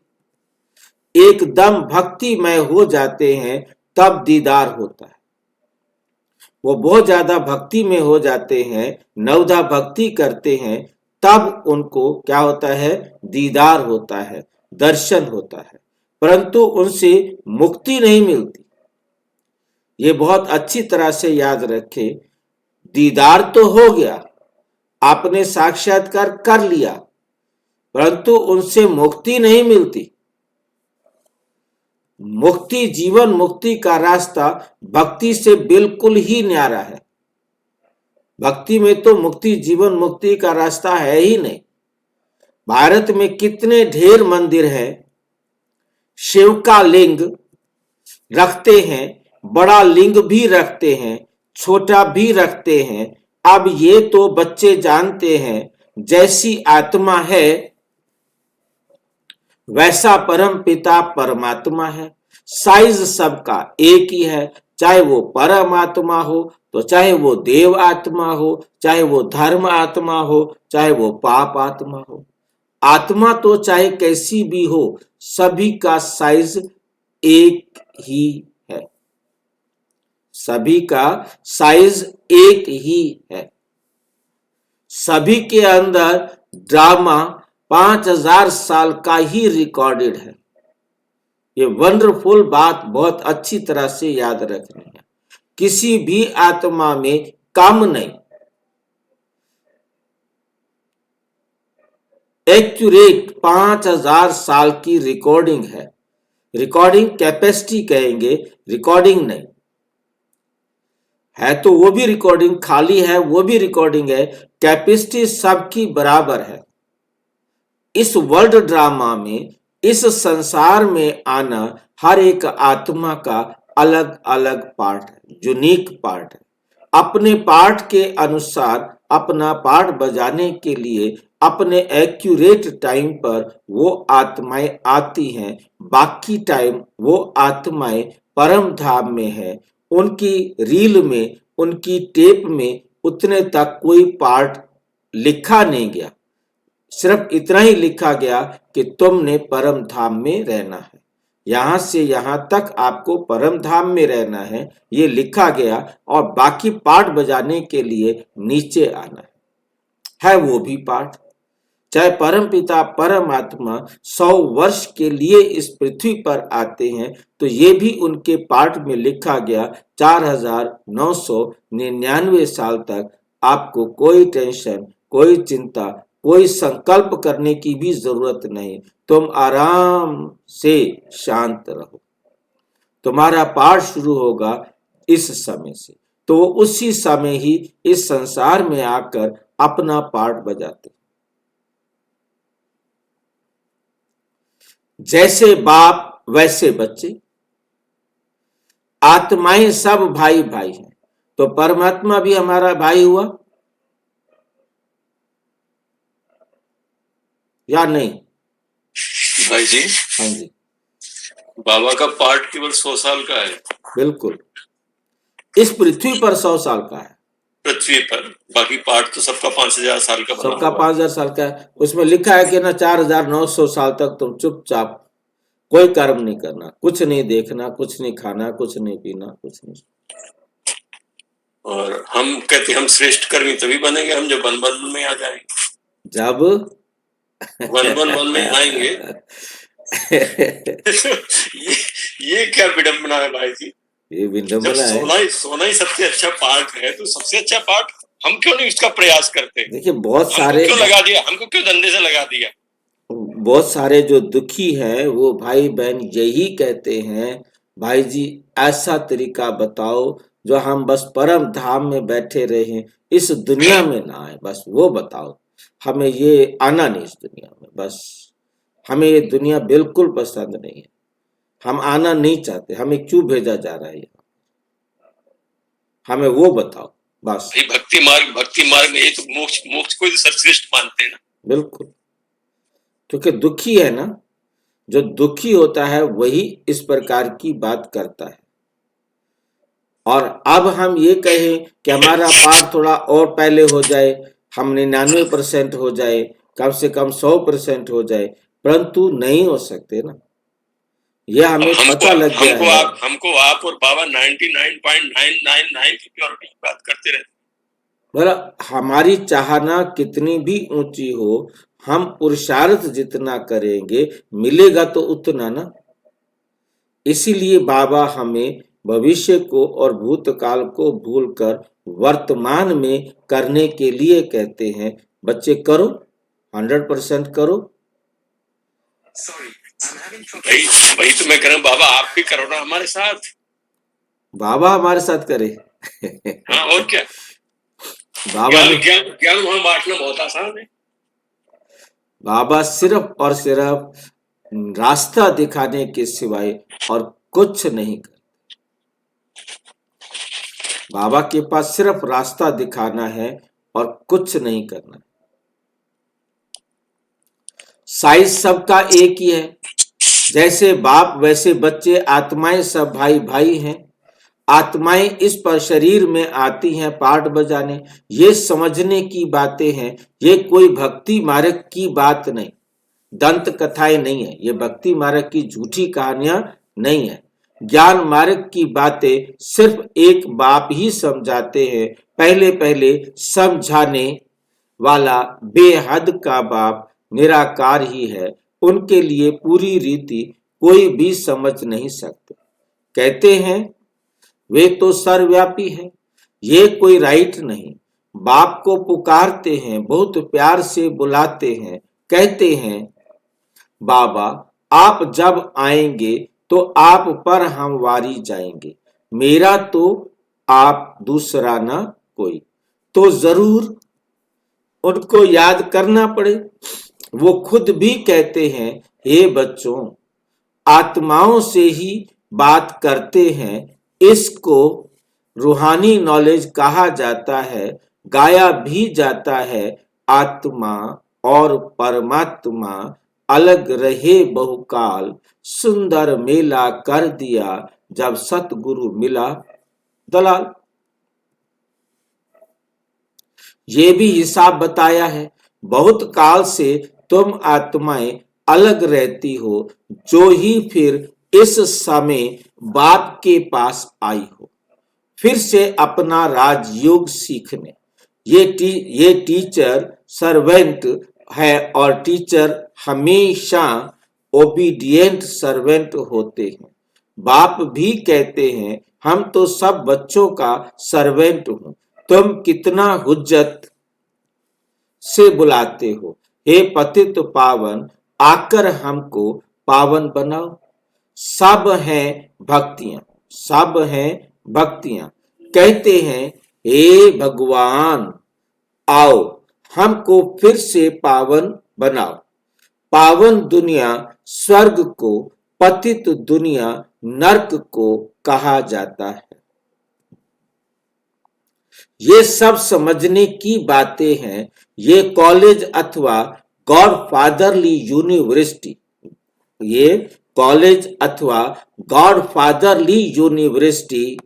एकदम भक्तिमय हो जाते हैं, तब दीदार होता है। वो बहुत ज्यादा भक्ति में हो जाते हैं, नवधा भक्ति करते हैं, तब उनको क्या होता है, दीदार होता है, दर्शन होता है, परंतु उनसे मुक्ति नहीं मिलती। ये बहुत अच्छी तरह से याद रखें, दीदार तो हो गया, आपने साक्षात्कार कर लिया, परंतु उनसे मुक्ति नहीं मिलती। मुक्ति, जीवन मुक्ति का रास्ता भक्ति से बिल्कुल ही न्यारा है। भक्ति में तो मुक्ति, जीवन मुक्ति का रास्ता है ही नहीं। भारत में कितने ढेर मंदिर हैं, शिव का लिंग रखते हैं, बड़ा लिंग भी रखते हैं, छोटा भी रखते हैं। अब ये तो बच्चे जानते हैं, जैसी आत्मा है वैसा परम पिता परमात्मा है। साइज सबका एक ही है, चाहे वो परमात्मा हो तो चाहे वो देव आत्मा हो, चाहे वो धर्म आत्मा हो, चाहे वो पाप आत्मा हो। आत्मा तो चाहे कैसी भी हो, सभी का साइज एक ही है, सभी का साइज एक ही है। सभी के अंदर ड्रामा 5000 साल का ही रिकॉर्डेड है। ये वंडरफुल बात बहुत अच्छी तरह से याद रखनी है। किसी भी आत्मा में कम नहीं, एक्यूरेट 5000 साल की रिकॉर्डिंग है। रिकॉर्डिंग कैपेसिटी कहेंगे, रिकॉर्डिंग नहीं है तो वो भी रिकॉर्डिंग, खाली है वो भी रिकॉर्डिंग है। कैपेसिटी सबकी बराबर है। इस वर्ल्ड ड्रामा में, इस संसार में आना हर एक आत्मा का अलग अलग पार्ट है, यूनिक पार्ट है। अपने पार्ट के अनुसार अपना पार्ट बजाने के लिए अपने एक्यूरेट टाइम पर वो आत्माएं आती हैं। बाकी टाइम वो आत्माएं परम धाम में है। उनकी रील में, उनकी टेप में उतने तक कोई पार्ट लिखा नहीं गया, सिर्फ इतना ही लिखा गया कि तुमने परम धाम में रहना है, यहां से यहां तक आपको परम धाम में रहना है, ये लिखा गया। और बाकी पार्ट बजाने के लिए नीचे आना है वो भी पार्ट। चाहे परम पिता परमात्मा 100 वर्ष के लिए इस पृथ्वी पर आते हैं तो ये भी उनके पार्ट में लिखा गया 4999 साल तक आपको कोई टेंशन, कोई चिंता, कोई संकल्प करने की भी जरूरत नहीं। तुम आराम से शांत रहो। तुम्हारा पाठ शुरू होगा इस समय से, तो वो उसी समय ही इस संसार में आकर अपना पाठ बजाते। जैसे बाप वैसे बच्चे, आत्माएं सब भाई भाई हैं। तो परमात्मा भी हमारा भाई हुआ या नहीं? भाई जी, हाँ जी, बाबा का पार्ट केवल 100 साल का है। बिल्कुल, इस पृथ्वी पर 100 साल का है। पृथ्वी पर बाकी पार्ट तो सबका 5000 साल का, सबका 5000 साल का है। उसमें लिखा है कि ना 4900 साल तक तुम चुपचाप कोई कर्म नहीं करना, कुछ नहीं देखना, कुछ नहीं खाना, कुछ नहीं पीना, कुछ नहीं। और हम कहते हम श्रेष्ठ कर्मी तभी बनेंगे हम जब वन वन में आ जाएंगे। जब वन में आएंगे ये क्या विडम्बना है भाई जी? ये विडम्बना है। सोना ही सबसे अच्छा पार्ट है, तो सबसे अच्छा पार्ट हम क्यों नहीं इसका प्रयास करते? देखिए बहुत सारे क्यों लगा दिया, हमको क्यों धंधे से लगा दिया? बहुत सारे जो दुखी हैं वो भाई बहन यही कहते हैं, भाई जी ऐसा तरीका बताओ जो हम बस परम धाम में बैठे रहे, इस दुनिया में ना आए, बस वो बताओ। हमें ये आना नहीं इस दुनिया में, बस हमें ये दुनिया बिल्कुल पसंद नहीं है, हम आना नहीं चाहते, हमें क्यों भेजा जा रहा है, हमें वो बताओ बस। भक्ति मार्ग में तो मोक्ष को सर्वश्रेष्ठ मानते हैं ना। बिल्कुल, क्योंकि दुखी है ना, जो दुखी होता है वही इस प्रकार की बात करता है। और अब हम ये कहें कि हमारा पाठ थोड़ा और पहले हो जाए, हम 99% हो जाए, कम से कम 100% हो जाए, परंतु नहीं हो सकते ना, यह हमें पता लग गया है। हमको आप और बाबा 99.999 की प्योरिटी की बात करते रहते, बोला हमारी चाहना कितनी भी ऊंची हो, हम पुरुषार्थ जितना करेंगे मिलेगा तो उतना ना। इसीलिए बाबा हमें भविष्य को और भूतकाल को भूलकर वर्तमान में करने के लिए कहते हैं। बच्चे करो, 100% करो। Sorry, I'm having trouble. भाई भाई तो मैं कह रहा हूं बाबा आप भी करो ना हमारे साथ। बाबा हमारे साथ करे। हाँ और क्या, बाबा ज्ञान ने ज्ञान ज्ञान वहां बांटना बहुत आसान है। बाबा सिर्फ और सिर्फ रास्ता दिखाने के सिवाय और कुछ नहीं कर। बाबा के पास सिर्फ रास्ता दिखाना है और कुछ नहीं करना। साइज सबका एक ही है, जैसे बाप वैसे बच्चे, आत्माएं सब भाई भाई हैं। आत्माएं इस पर शरीर में आती हैं पार्ट बजाने। ये समझने की बातें हैं, ये कोई भक्ति मार्ग की बात नहीं, दंत कथाएं नहीं है, ये भक्ति मार्ग की झूठी कहानियां नहीं है। ज्ञान मार्ग की बातें सिर्फ एक बाप ही समझाते हैं। पहले पहले समझाने वाला बेहद का बाप निराकार ही है, उनके लिए पूरी रीति कोई भी समझ नहीं सकते। कहते हैं वे तो सर्वव्यापी है, ये कोई राइट नहीं। बाप को पुकारते हैं, बहुत प्यार से बुलाते हैं, कहते हैं बाबा आप जब आएंगे तो आप पर हम वारी जाएंगे, मेरा तो आप दूसरा ना कोई। तो जरूर उनको याद करना पड़े। वो खुद भी कहते हैं हे बच्चों, आत्माओं से ही बात करते हैं, इसको रूहानी नॉलेज कहा जाता है। गाया भी जाता है आत्मा और परमात्मा अलग रहे बहुकाल, सुंदर मेला कर दिया जब सतगुरु मिला दलाल। ये भी हिसाब बताया है, बहुत काल से तुम आत्माएं अलग रहती हो, जो ही फिर इस समय बाप के पास आई हो, फिर से अपना राजयोग सीखने। ये टीचर सर्वेंट है और टीचर हमेशा ओबीडिएंट सर्वेंट होते हैं। बाप भी कहते हैं हम तो सब बच्चों का सर्वेंट हूं, तुम कितना हुज्जत से बुलाते हो, हे पतित पावन आकर हमको पावन बनाओ। सब हैं भक्तियां, सब हैं भक्तियां। कहते हैं हे भगवान आओ हमको फिर से पावन बनाओ। पावन दुनिया स्वर्ग को, पतित दुनिया नर्क को कहा जाता है। ये सब समझने की बातें हैं। ये कॉलेज अथवा गॉड फादरली यूनिवर्सिटी, ये कॉलेज अथवा गॉड फादरली यूनिवर्सिटी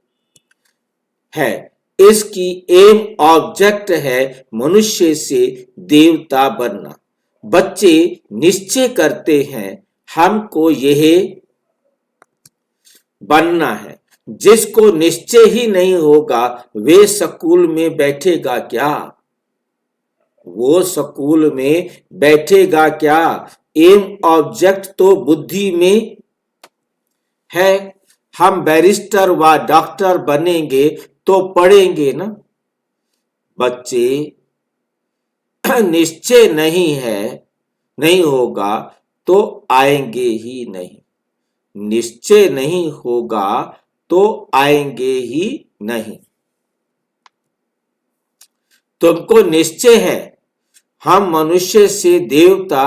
है। इसकी एम ऑब्जेक्ट है मनुष्य से देवता बनना। बच्चे निश्चय करते हैं हमको यह बनना है। जिसको निश्चय ही नहीं होगा वे स्कूल में बैठेगा क्या? वो स्कूल में बैठेगा क्या? एम ऑब्जेक्ट तो बुद्धि में है। हम बैरिस्टर व डॉक्टर बनेंगे तो पढ़ेंगे ना। बच्चे निश्चय नहीं है, नहीं होगा तो आएंगे ही नहीं। निश्चय नहीं होगा तो आएंगे ही नहीं। तुमको निश्चय है हम मनुष्य से देवता,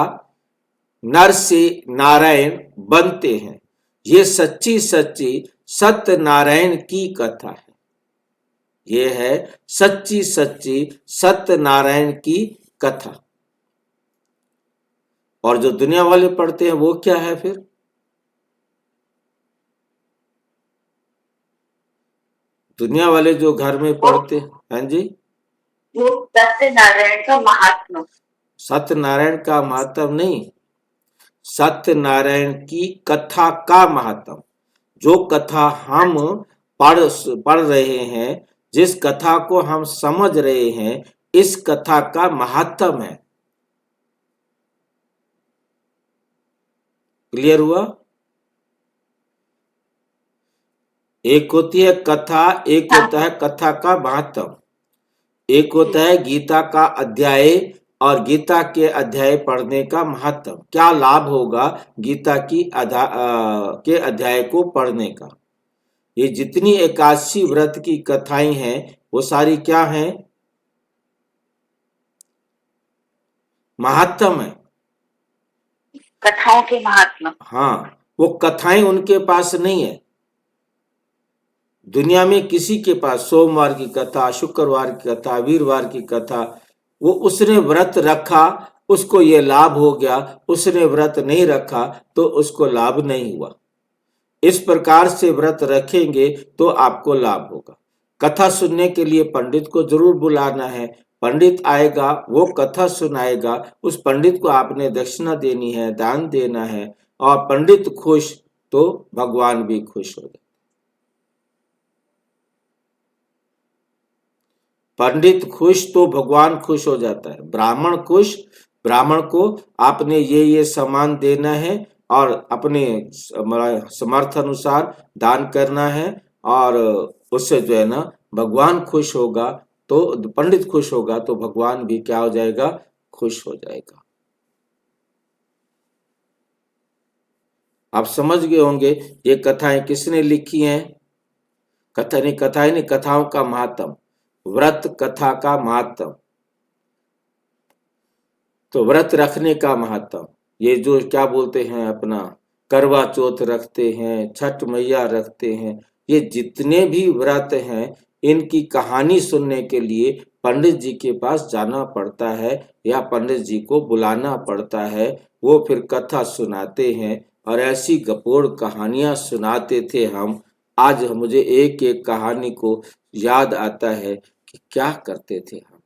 नर से नारायण बनते हैं। ये सच्ची सच्ची सत्यनारायण की कथा है। ये है सच्ची सच्ची सत्यनारायण की कथा। और जो दुनिया वाले पढ़ते हैं वो क्या है फिर? दुनिया वाले जो घर में पढ़ते हैं, हाँ जी, वो सत्यनारायण का महात्मा। सत्यनारायण का महात्म नहीं, सत्यनारायण की कथा का महात्म। जो कथा हम पढ़ रहे हैं, जिस कथा को हम समझ रहे हैं, इस कथा का महात्म है। क्लियर हुआ? एक होती है कथा, एक होता है कथा का महात्म, एक होता है गीता का अध्याय और गीता के अध्याय पढ़ने का महात्म। क्या लाभ होगा गीता की के अध्याय को पढ़ने का? ये जितनी एकादशी व्रत की कथाएं हैं वो सारी क्या हैं? महात्म है, कथाओं के महात्मा। हाँ, वो कथाएं उनके पास नहीं है। दुनिया में किसी के पास सोमवार की कथा, शुक्रवार की कथा, वीरवार की कथा, वो उसने व्रत रखा उसको ये लाभ हो गया, उसने व्रत नहीं रखा तो उसको लाभ नहीं हुआ। इस प्रकार से व्रत रखेंगे तो आपको लाभ होगा। कथा सुनने के लिए पंडित को जरूर बुलाना है, पंडित आएगा, वो कथा सुनाएगा, उस पंडित को आपने दक्षिणा देनी है, दान देना है, और पंडित खुश तो भगवान भी खुश हो जाए। पंडित खुश तो भगवान खुश हो जाता है। ब्राह्मण खुश, ब्राह्मण को आपने ये सामान देना है और अपने समर्थ अनुसार दान करना है, और उससे जो है ना भगवान खुश होगा, तो पंडित खुश होगा तो भगवान भी क्या हो जाएगा? खुश हो जाएगा। आप समझ गए होंगे ये कथाएं किसने लिखी हैं? कथाएं नहीं, कथाओं का महात्म, व्रत कथा का महात्म, तो व्रत रखने का महात्म। ये जो क्या बोलते हैं अपना करवा चौथ रखते हैं, छठ मैया रखते हैं, ये जितने भी व्रत हैं इनकी कहानी सुनने के लिए पंडित जी के पास जाना पड़ता है या पंडित जी को बुलाना पड़ता है। वो फिर कथा सुनाते हैं और ऐसी गपोड़ कहानियां सुनाते थे हम। आज मुझे एक एक कहानी को याद आता है कि क्या करते थे हम।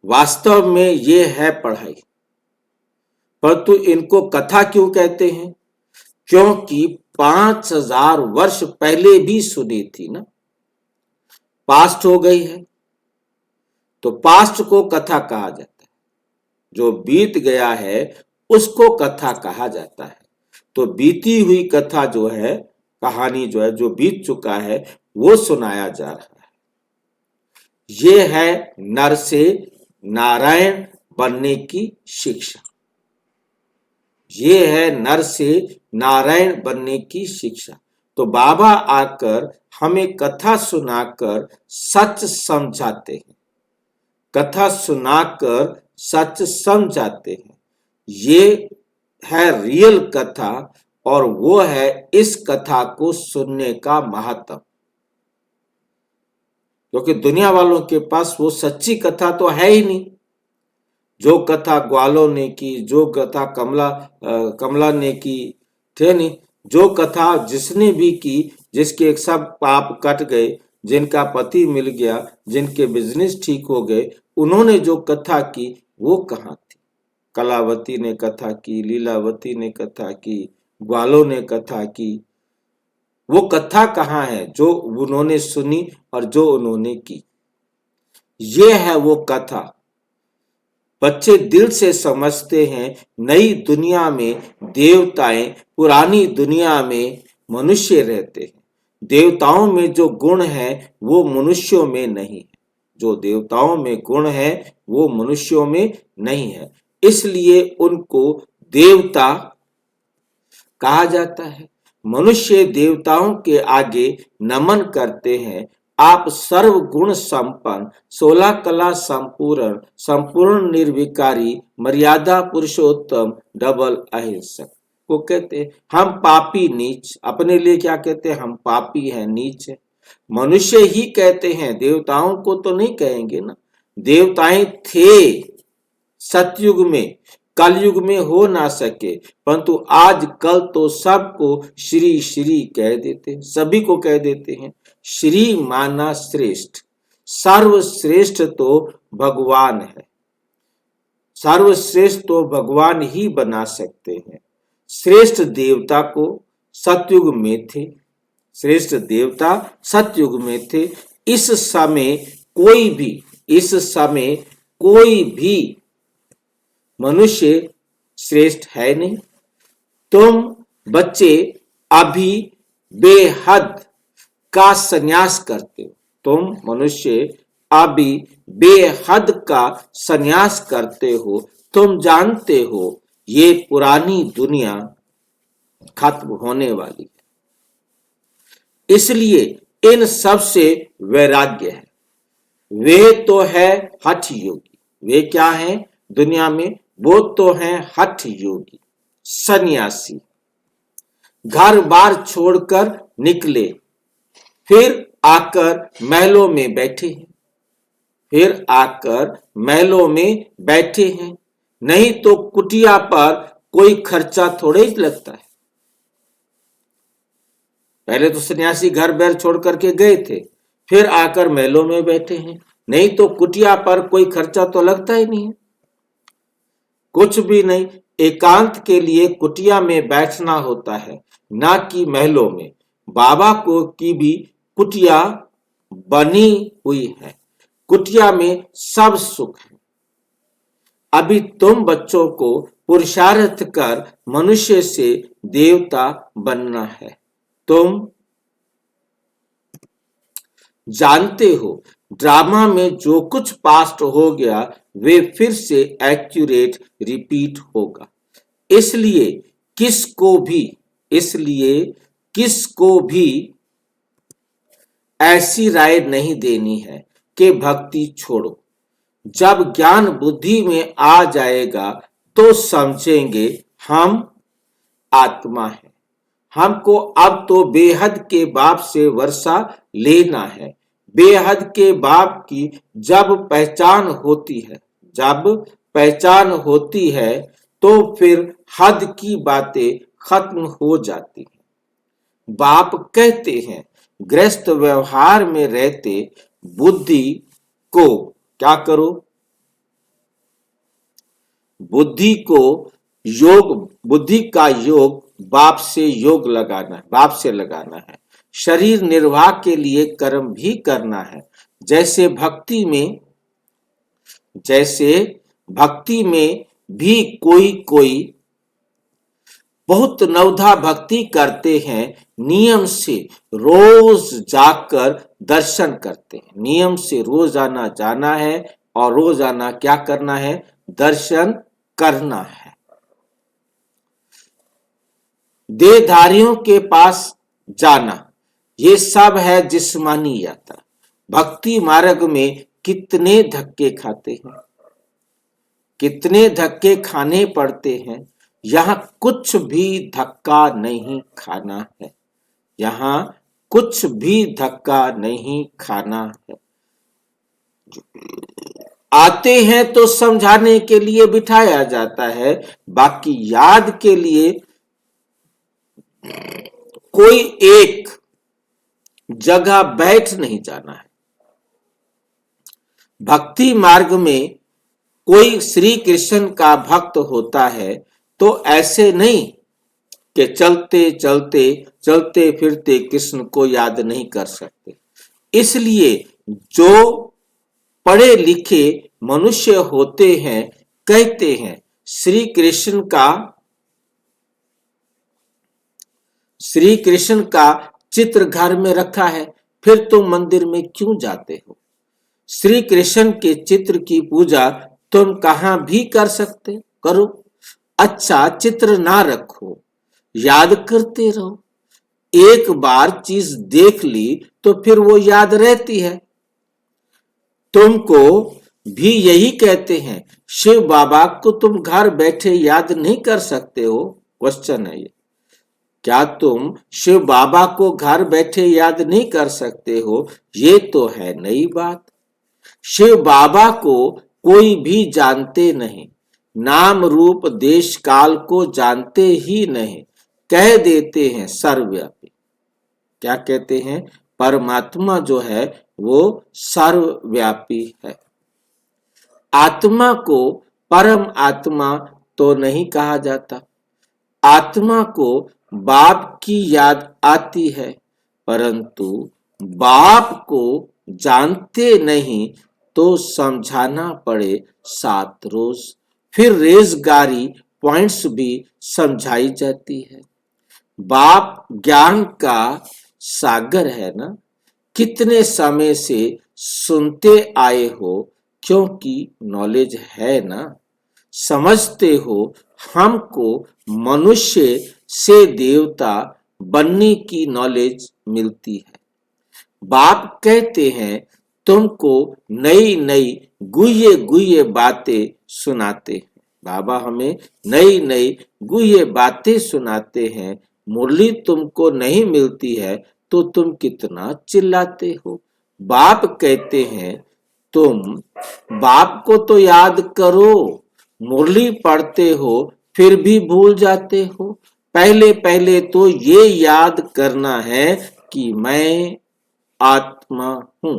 वास्तव में ये है पढ़ाई, परंतु इनको कथा क्यों कहते हैं? क्योंकि 5000 वर्ष पहले भी सुनी थी ना, पास्ट हो गई है तो पास्ट को कथा कहा जाता है। जो बीत गया है उसको कथा कहा जाता है। तो बीती हुई कथा जो है, कहानी जो है, जो बीत चुका है वो सुनाया जा रहा है। ये है नर से नारायण बनने की शिक्षा। ये है नर से नारायण बनने की शिक्षा। तो बाबा आकर हमें कथा सुनाकर सच समझाते हैं, कथा सुनाकर सच समझाते हैं। ये है रियल कथा और वो है इस कथा को सुनने का महत्व। क्योंकि दुनिया वालों के पास वो सच्ची कथा तो है ही नहीं। जो कथा ग्वालों ने की, जो कथा कमला ने की, थे नहीं। जो कथा जिसने भी की, जिसके सब पाप कट गए, जिनका पति मिल गया, जिनके बिजनेस ठीक हो गए, उन्होंने जो कथा की वो कहाँ थी? कलावती ने कथा की, लीलावती ने कथा की, ग्वालों ने कथा की। वो कथा कहाँ है जो उन्होंने सुनी और जो उन्होंने की? ये है वो कथा। बच्चे दिल से समझते हैं नई दुनिया में देवताएं, पुरानी दुनिया में मनुष्य रहते हैं। देवताओं में जो गुण है वो मनुष्यों में नहीं है। जो देवताओं में गुण है वो मनुष्यों में नहीं है, इसलिए उनको देवता कहा जाता है। मनुष्य देवताओं के आगे नमन करते हैं। आप सर्व गुण संपन्न, 16 कला संपूर्ण, संपूर्ण निर्विकारी, मर्यादा पुरुषोत्तम, डबल अहिंसक को कहते हैं। हम पापी नीच, अपने लिए क्या कहते हैं? हम पापी हैं, नीच है। मनुष्य ही कहते हैं, देवताओं को तो नहीं कहेंगे ना। देवताएं थे सतयुग में, कलयुग में हो ना सके, परंतु आज कल तो सबको श्री श्री कह देते, सभी को कह देते हैं। श्री माना श्रेष्ठ, सर्वश्रेष्ठ तो भगवान है। सर्वश्रेष्ठ तो भगवान ही बना सकते हैं। श्रेष्ठ देवता को, सतयुग में थे, श्रेष्ठ देवता सतयुग में थे। इस समय कोई भी मनुष्य श्रेष्ठ है नहीं। तुम बच्चे अभी बेहद का संन्यास करते हो, तुम मनुष्य अभी बेहद का संन्यास करते हो। तुम जानते हो ये पुरानी दुनिया खत्म होने वाली है, इसलिए इन सब से वैराग्य है। वे तो है हठ योगी। वे क्या है दुनिया में? वो तो है हठ योगी, सन्यासी। घर बार छोड़कर निकले, फिर आकर महलों में बैठे हैं, नहीं तो कुटिया पर कोई खर्चा थोड़े ही लगता है। पहले तो सन्यासी घर बैर छोड़ करके गए थे, फिर आकर महलों में बैठे हैं, नहीं तो कुटिया पर कोई खर्चा तो लगता ही नहीं है, कुछ भी नहीं। एकांत के लिए कुटिया में बैठना होता है, ना कि महलों में। बाबा को की भी कुटिया बनी हुई है, कुटिया में सब सुख है। अभी तुम बच्चों को पुरुषार्थ कर मनुष्य से देवता बनना है। तुम जानते हो ड्रामा में जो कुछ पास्ट हो गया वे फिर से एक्यूरेट रिपीट होगा। इसलिए किसको भी ऐसी राय नहीं देनी है कि भक्ति छोड़ो। जब ज्ञान बुद्धि में आ जाएगा तो समझेंगे हम आत्मा है। हमको अब तो बेहद के बाप से वर्षा लेना है। बेहद के बाप की जब पहचान होती है तो फिर हद की बातें खत्म हो जाती हैं। बाप कहते हैं गृहस्थ व्यवहार में रहते बुद्धि को क्या करो? बुद्धि का योग बाप से लगाना है। शरीर निर्वाह के लिए कर्म भी करना है। जैसे भक्ति में भी कोई बहुत नवधा भक्ति करते हैं, नियम से रोज जाकर दर्शन करते हैं। नियम से रोजाना जाना है और रोजाना क्या करना है? दर्शन करना है। देहधारियों के पास जाना, ये सब है जिस्मानी यात्रा। भक्ति मार्ग में कितने धक्के खाते हैं, कितने धक्के खाने पड़ते हैं। यहाँ कुछ भी धक्का नहीं खाना है, यहाँ कुछ भी धक्का नहीं खाना है। आते हैं तो समझाने के लिए बिठाया जाता है, बाकी याद के लिए कोई एक जगह बैठ नहीं जाना है। भक्ति मार्ग में कोई श्री कृष्ण का भक्त होता है तो ऐसे नहीं कि चलते फिरते कृष्ण को याद नहीं कर सकते। इसलिए जो पढ़े लिखे मनुष्य होते हैं कहते हैं श्री कृष्ण का चित्र घर में रखा है, फिर तुम मंदिर में क्यों जाते हो? श्री कृष्ण के चित्र की पूजा तुम कहां भी कर सकते करो। अच्छा चित्र ना रखो, याद करते रहो। एक बार चीज देख ली तो फिर वो याद रहती है। तुमको भी यही कहते हैं शिव बाबा को तुम घर बैठे याद नहीं कर सकते हो? क्वेश्चन है ये। क्या तुम शिव बाबा को घर बैठे याद नहीं कर सकते हो? ये तो है नई बात। शिव बाबा को कोई भी जानते नहीं, नाम रूप देश काल को जानते ही नहीं, कह देते हैं सर्वव्यापी। क्या कहते हैं? परमात्मा जो है वो सर्वव्यापी है। आत्मा को परम आत्मा तो नहीं कहा जाता, आत्मा को बाप की याद आती है, परंतु बाप को जानते नहीं तो समझाना पड़े 7 रोज। फिर रेजगारी पॉइंट्स भी समझाई जाती है। बाप ज्ञान का सागर है ना, कितने समय से सुनते आए हो, क्योंकि नॉलेज है ना। समझते हो हमको मनुष्य से देवता बनने की नॉलेज मिलती है। बाप कहते हैं तुमको नई नई गुह्य गुह्य बातें सुनाते हैं। बाबा हमें नई नई गुह्य बातें सुनाते हैं। मुरली तुमको नहीं मिलती है तो तुम कितना चिल्लाते हो। बाप कहते हैं तुम बाप को तो याद करो। मुरली पढ़ते हो फिर भी भूल जाते हो। पहले पहले तो ये याद करना है कि मैं आत्मा हूं।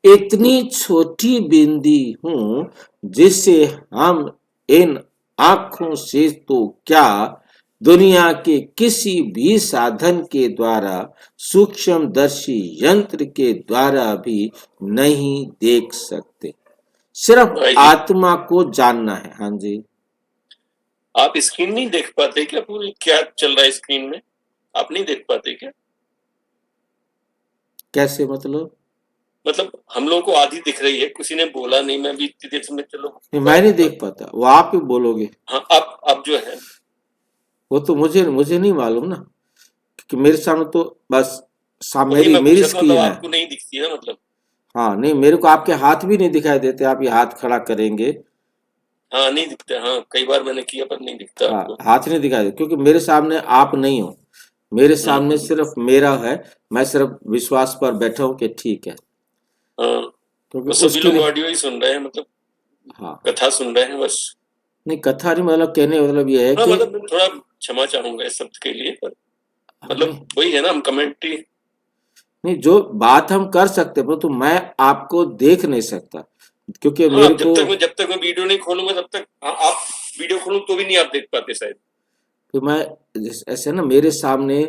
इतनी छोटी बिंदी हूं जिसे हम इन आंखों से तो क्या दुनिया के किसी भी साधन के द्वारा, सूक्ष्मदर्शी यंत्र के द्वारा भी नहीं देख सकते। सिर्फ आत्मा को जानना है। हाँ जी। आप स्क्रीन नहीं देख पाते क्या? पूरी क्या चल रहा है स्क्रीन में, आप नहीं देख पाते क्या? कैसे मतलब हम लोगों को आधी दिख रही है, किसी ने बोला नहीं, मैं भी इतनी देर से मैं चलो मैं नहीं देख पाता, वो आप ही बोलोगे। हाँ अब जो है वो तो मुझे नहीं मालूम ना, क्योंकि मेरे सामने तो बस मेरी स्क्रीन है। आपको नहीं दिखती है मतलब? हाँ नहीं, मेरे को आपके हाथ भी नहीं दिखाई देते। आप ये हाथ खड़ा करेंगे। हाँ नहीं दिखता। हाँ कई बार मैंने किया पर नहीं दिखता। हाँ, आपको हाथ नहीं दिखाई देते क्योंकि मेरे सामने आप नहीं हो। मेरे सामने सिर्फ मेरा है। मैं सिर्फ विश्वास पर बैठा हूँ कि ठीक है। क्योंकि सभी लोग ऑडियो ही सुन रहे हैं, मतलब हाँ कथा सुन रहे हैं बस। नहीं, कथा नहीं, मतलब कहने मतलब ये है कि मतलब थोड़ा क्षमा चाहूंगा इस शब्द के लिए, पर मतलब वही है ना, हम कमेंट्री नहीं, जो बात हम कर सकते हैं तो मैं आपको देख नहीं सकता क्योंकि मेरे को जब तक मैं वीडियो नहीं खोलूंगा तब तक आप वीडियो खोलूं तो भी नहीं आप देख पाते शायद। तो मैं ऐसे ना, मेरे सामने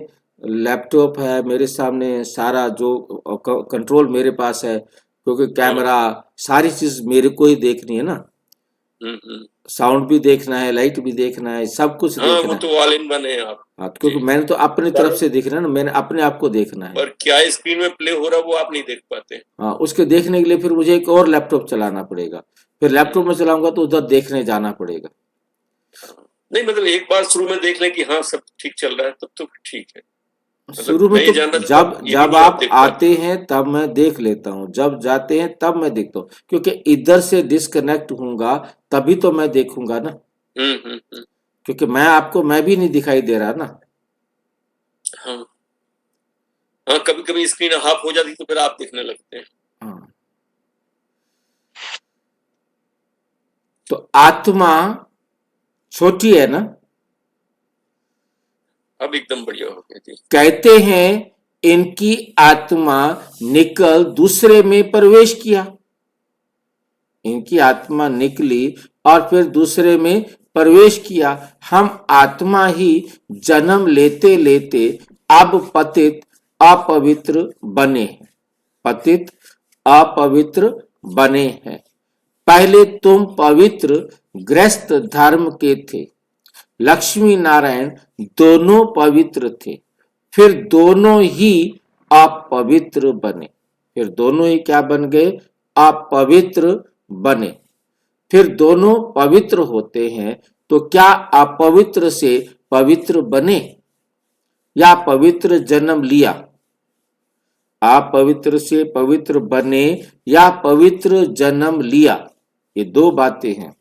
लैपटॉप है, मेरे सामने सारा जो कंट्रोल मेरे पास है, क्योंकि कैमरा सारी चीज मेरे को ही देखनी है ना। साउंड भी देखना है, लाइट भी देखना है, सब कुछ देखना है। वो तो ऑल इन वन है आप। हाँ, क्योंकि मैंने तो अपनी तरफ से देखना है ना, मैंने अपने आप को देखना है। पर क्या स्क्रीन में प्ले हो रहा है वो आप नहीं देख पाते। हाँ, उसके देखने के लिए फिर मुझे एक और लैपटॉप चलाना पड़ेगा। फिर लैपटॉप में चलाऊंगा तो उधर देखने जाना पड़ेगा। नहीं मतलब एक बार शुरू में देख लें कि हाँ सब ठीक चल रहा है तब तो ठीक है। शुरू में तो जब आप आते हैं तब मैं देख लेता हूँ, जब जाते हैं तब मैं देखता हूँ, क्योंकि इधर से डिस्कनेक्ट होऊंगा तभी तो मैं देखूंगा ना। क्योंकि मैं भी नहीं दिखाई दे रहा ना। हाँ कभी कभी स्क्रीन हाफ हो जाती तो फिर आप देखने लगते हैं। हाँ। तो आत्मा छोटी है ना। अब एकदम बढ़िया हो गया। कहते हैं इनकी आत्मा निकल दूसरे में प्रवेश किया। इनकी आत्मा निकली और फिर दूसरे में प्रवेश किया। हम आत्मा ही जन्म लेते लेते अब पतित अपवित्र बने हैं। पतित अपवित्र बने हैं। पहले तुम पवित्र गृहस्थ धर्म के थे। लक्ष्मी नारायण दोनों पवित्र थे, फिर दोनों ही अपवित्र बने। फिर दोनों ही क्या बन गए? अपवित्र बने। फिर दोनों पवित्र होते हैं तो क्या अपवित्र से पवित्र बने या पवित्र जन्म लिया? अपवित्र से पवित्र बने या पवित्र जन्म लिया, ये दो बातें हैं।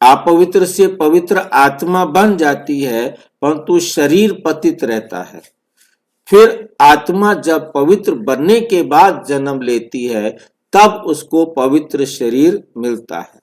अपवित्र से पवित्र आत्मा बन जाती है, परंतु शरीर पतित रहता है। फिर आत्मा जब पवित्र बनने के बाद जन्म लेती है तब उसको पवित्र शरीर मिलता है।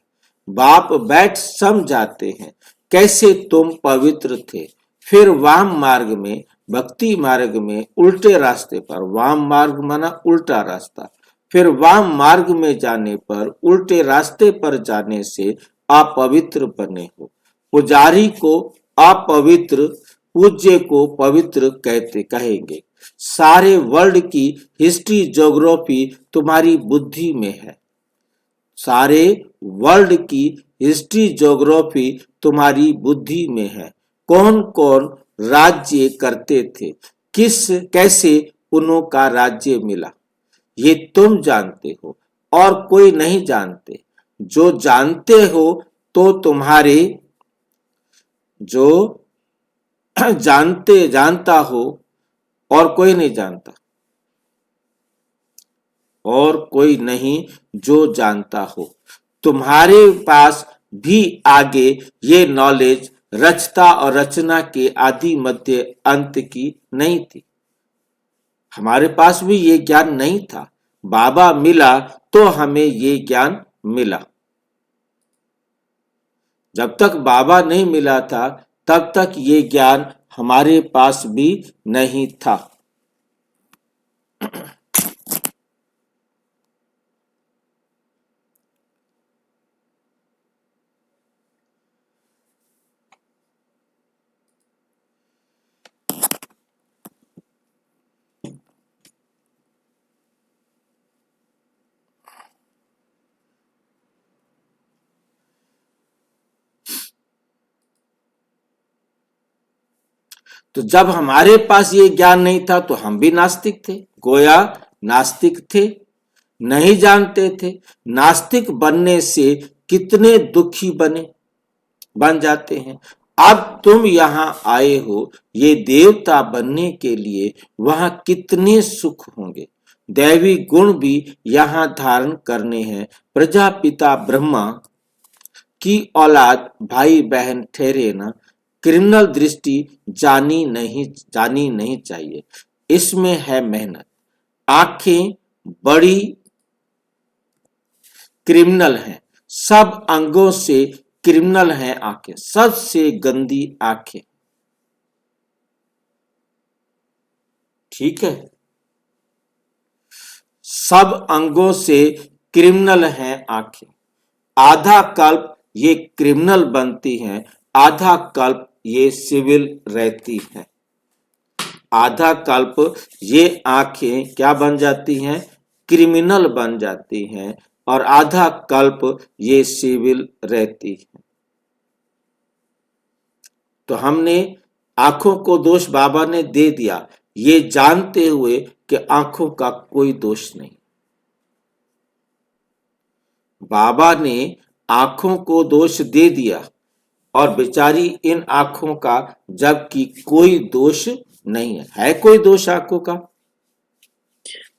बाप बैठ समझाते हैं कैसे तुम पवित्र थे। फिर वाम मार्ग में, भक्ति मार्ग में, उल्टे रास्ते पर, वाम मार्ग माना उल्टा रास्ता, फिर वाम मार्ग में जाने पर, उल्टे रास्ते पर जाने से अपवित्र बने हो। पुजारी को अपवित्र पूज्य को पवित्र कहेंगे। सारे वर्ल्ड की हिस्ट्री ज्योग्राफी तुम्हारी बुद्धि में है। सारे वर्ल्ड की हिस्ट्री ज्योग्राफी तुम्हारी बुद्धि में है। कौन कौन राज्य करते थे, कैसे उन्हों का राज्य मिला, ये तुम जानते हो और कोई नहीं जानते। जो जानते हो तो तुम्हारे, जो जानता हो और कोई नहीं जानता, और कोई नहीं जो जानता हो। तुम्हारे पास भी आगे ये नॉलेज रचता और रचना के आदि मध्य अंत की नहीं थी। हमारे पास भी ये ज्ञान नहीं था। बाबा मिला तो हमें ये ज्ञान मिला। जब तक बाबा नहीं मिला था तब तक ये ज्ञान हमारे पास भी नहीं था। तो जब हमारे पास ये ज्ञान नहीं था तो हम भी नास्तिक थे, गोया नास्तिक थे, नहीं जानते थे। नास्तिक बनने से कितने दुखी बन जाते हैं। अब तुम यहाँ आए हो ये देवता बनने के लिए, वहां कितने सुख होंगे। दैवी गुण भी यहाँ धारण करने हैं। प्रजापिता ब्रह्मा की औलाद भाई बहन ठहरे ना। क्रिमिनल दृष्टि जानी नहीं चाहिए। इसमें है मेहनत। आंखें बड़ी क्रिमिनल हैं, सब अंगों से क्रिमिनल हैं आंखें, सबसे गंदी आंखें। ठीक है, सब अंगों से क्रिमिनल हैं आंखें। आधा कल्प ये क्रिमिनल बनती हैं, आधा कल्प ये सिविल रहती हैं। आधा कल्प ये आंखें क्या बन जाती हैं, क्रिमिनल बन जाती हैं, और आधा कल्प ये सिविल रहती है। तो हमने आंखों को दोष बाबा ने दे दिया, ये जानते हुए कि आंखों का कोई दोष नहीं। बाबा ने आंखों को दोष दे दिया और बेचारी इन आंखों का जबकि कोई दोष नहीं है। है कोई दोष आंखों का?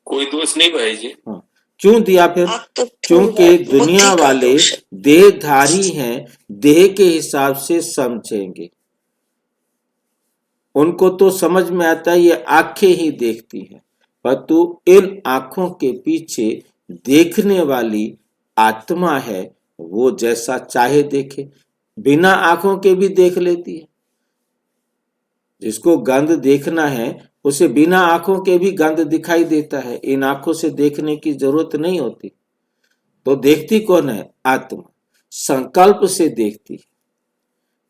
कोई दोष नहीं भाई जी। हाँ, क्यों दिया फिर? क्योंकि दुनिया वाले देहधारी हैं, देह के हिसाब से समझेंगे। उनको तो समझ में आता है ये आंखें ही देखती हैं, परंतु इन आंखों के पीछे देखने वाली आत्मा है, वो जैसा चाहे देखे। बिना आंखों के भी देख लेती है। जिसको गंध देखना है उसे बिना आंखों के भी गंध दिखाई देता है। इन आंखों से देखने की जरूरत नहीं होती। तो देखती कौन है? आत्मा। संकल्प से देखती है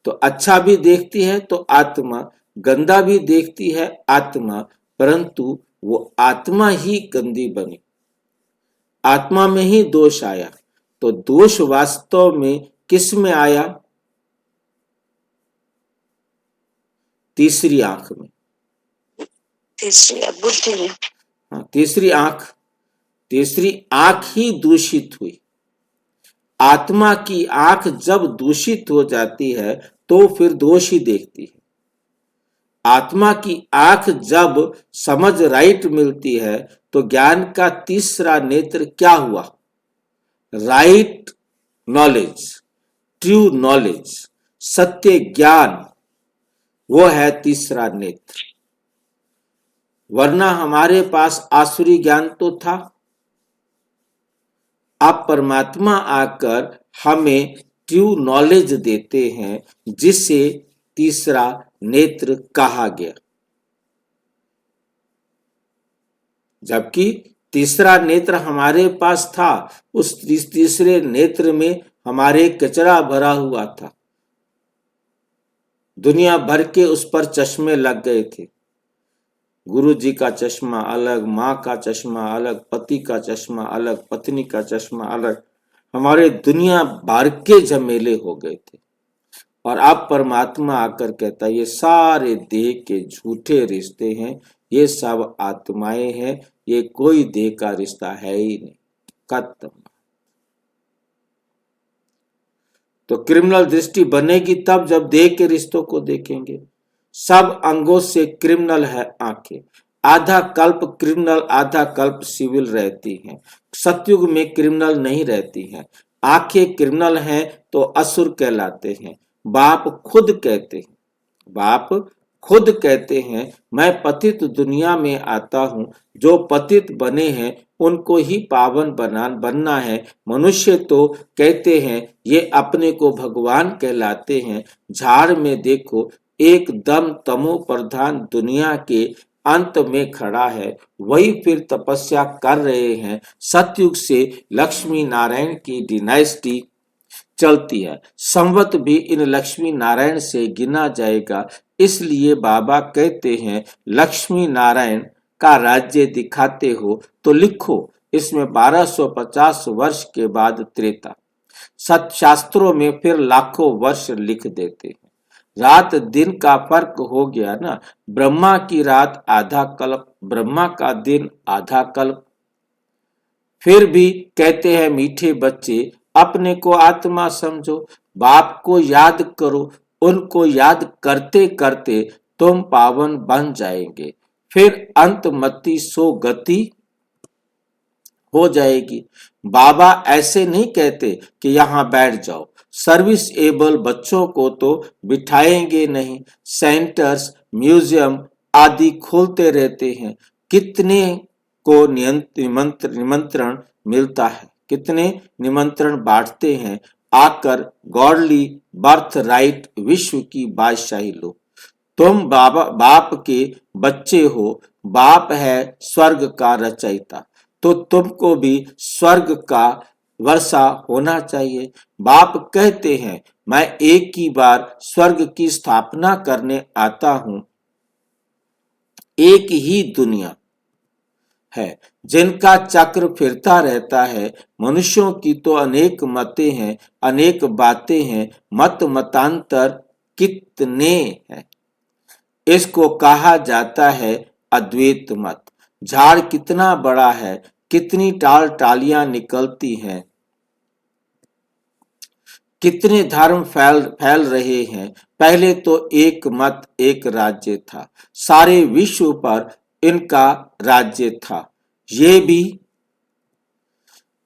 तो अच्छा भी देखती है तो आत्मा, गंदा भी देखती है आत्मा, परंतु वो आत्मा ही गंदी बनी। आत्मा में ही दोष आया। तो दोष वास्तव में किस में आया? तीसरी आंख में, तीसरी बुद्धि में। हाँ, तीसरी आंख ही दूषित हुई। आत्मा की आंख जब दूषित हो जाती है तो फिर दोष ही देखती है। आत्मा की आंख जब समझ राइट मिलती है तो ज्ञान का तीसरा नेत्र क्या हुआ? राइट नॉलेज, ट्रू नॉलेज, सत्य ज्ञान, वो है तीसरा नेत्र। वरना हमारे पास आसुरी ज्ञान तो था। अब परमात्मा आकर हमें ट्रू नॉलेज देते हैं, जिसे तीसरा नेत्र कहा गया। जबकि तीसरा नेत्र हमारे पास था, उस तीसरे नेत्र में हमारे कचरा भरा हुआ था। दुनिया भर के उस पर चश्मे लग गए थे। गुरु जी का चश्मा अलग, माँ का चश्मा अलग, पति का चश्मा अलग, पत्नी का चश्मा अलग, हमारे दुनिया भर के झमेले हो गए थे। और अब परमात्मा आकर कहता है ये सारे देह के झूठे रिश्ते हैं, ये सब आत्माएं हैं, ये कोई देह का रिश्ता है ही नहीं, खत्म। तो क्रिमिनल दृष्टि बनेगी तब जब देह के रिश्तों को देखेंगे। सब अंगों से क्रिमिनल है आंखें, आधा कल्प क्रिमिनल आधा कल्प सिविल रहती हैं। सतयुग में क्रिमिनल नहीं रहती हैं। आंखें क्रिमिनल हैं तो असुर कहलाते हैं। बाप खुद कहते हैं मैं पतित दुनिया में आता हूं, जो पतित बने हैं उनको ही पावन बनना है। मनुष्य तो कहते हैं ये अपने को भगवान कहलाते हैं। झाड़ में देखो एकदम तमो प्रधान दुनिया के अंत में खड़ा है, वही फिर तपस्या कर रहे हैं। सतयुग से लक्ष्मी नारायण की डिनाइस्टी चलती है, संवत भी इन लक्ष्मी नारायण से गिना जाएगा। इसलिए बाबा कहते हैं लक्ष्मी नारायण का राज्य दिखाते हो तो लिखो इसमें 1250 वर्ष के बाद त्रेता। सत्शास्त्रों में फिर लाखों वर्ष लिख देते हैं। रात दिन का फर्क हो गया ना, ब्रह्मा की रात आधा कल्प, ब्रह्मा का दिन आधा कल्प। फिर भी कहते हैं मीठे बच्चे अपने को आत्मा समझो, बाप को याद करो, उनको याद करते करते तुम पावन बन जाएंगे। फिर अंतमति सो गति हो जाएगी। बाबा ऐसे नहीं कहते कि यहाँ बैठ जाओ, सर्विस एबल बच्चों को तो बिठाएंगे नहीं। सेंटर्स, म्यूजियम आदि खोलते रहते हैं। कितने को निमंत्रण मिलता है, कितने निमंत्रण बांटते हैं, आकर गॉडली बर्थ राइट विश्व की बादशाही लो। तुम बाप के बच्चे हो, बाप है स्वर्ग का रचयिता, तो तुमको भी स्वर्ग का वर्षा होना चाहिए। बाप कहते हैं मैं एक ही बार स्वर्ग की स्थापना करने आता हूं। एक ही दुनिया है जिनका चक्र फिरता रहता है। मनुष्यों की तो अनेक मतें हैं, अनेक बातें हैं, मतांतर कितने हैं। इसको कहा जाता है अद्वैत मत। झाड़ कितना बड़ा है, कितनी टालियां निकलती हैं, कितने धर्म फैल रहे हैं। पहले तो एक मत एक राज्य था, सारे विश्व पर इनका राज्य था। ये भी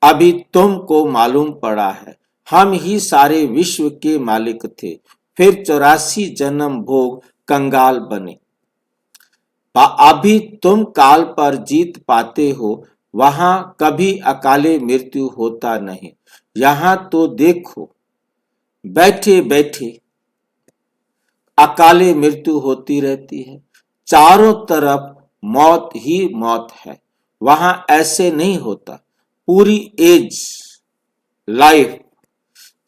अभी तुमको मालूम पड़ा है। हम ही सारे विश्व के मालिक थे, फिर 84 जन्म भोग कंगाल बने। अभी तुम काल पर जीत पाते हो, वहां कभी अकाले मृत्यु होता नहीं। यहां तो देखो बैठे बैठे अकाले मृत्यु होती रहती है। चारों तरफ मौत ही मौत है, वहां ऐसे नहीं होता। पूरी एज लाइफ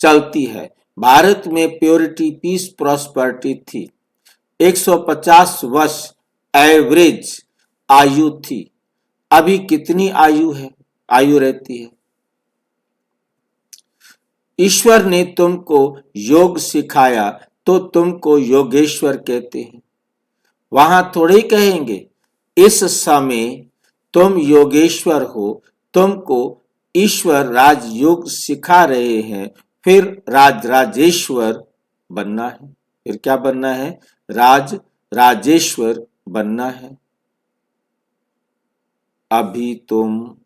चलती है। भारत में प्योरिटी पीस प्रॉस्पेरिटी थी। 150 वर्ष एवरेज आयु थी। अभी कितनी आयु रहती है। ईश्वर ने तुमको योग सिखाया तो तुमको योगेश्वर कहते हैं। वहां थोड़े कहेंगे इस समय तुम योगेश्वर हो, तुमको ईश्वर राजयोग सिखा रहे हैं। फिर राजेश्वर बनना है। फिर क्या बनना है? राजेश्वर बनना है। अभी तुम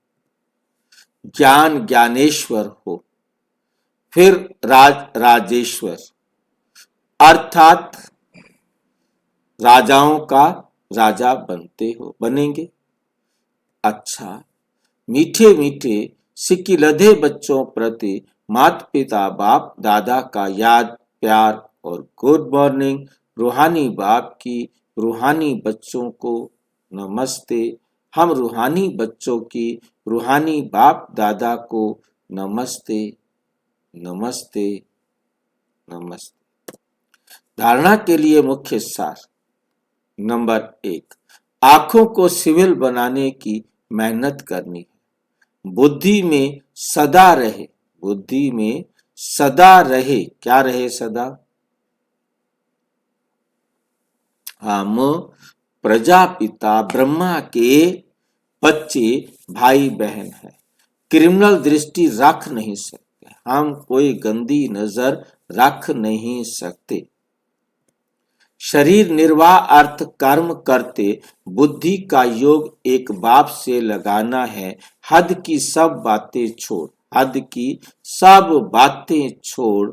ज्ञानेश्वर हो, फिर राजेश्वर अर्थात राजाओं का राजा बनेंगे। अच्छा, मीठे मीठे सिकिलधे बच्चों प्रति माता पिता बाप दादा का याद प्यार और गुड मॉर्निंग। रूहानी बाप की रूहानी बच्चों को नमस्ते। हम रूहानी बच्चों की रूहानी बाप दादा को नमस्ते नमस्ते नमस्ते। धारणा के लिए मुख्य सार। नंबर 1, आंखों को सिविल बनाने की मेहनत करनी है। बुद्धि में सदा रहे, बुद्धि में सदा रहे, क्या रहे सदा? हम प्रजापिता ब्रह्मा के बच्चे भाई बहन हैं। क्रिमिनल दृष्टि रख नहीं सकते, हम कोई गंदी नजर रख नहीं सकते। शरीर निर्वाह अर्थ कर्म करते, बुद्धि का योग एक बाप से लगाना है। हद की सब बातें छोड़, हद की सब बातें छोड़,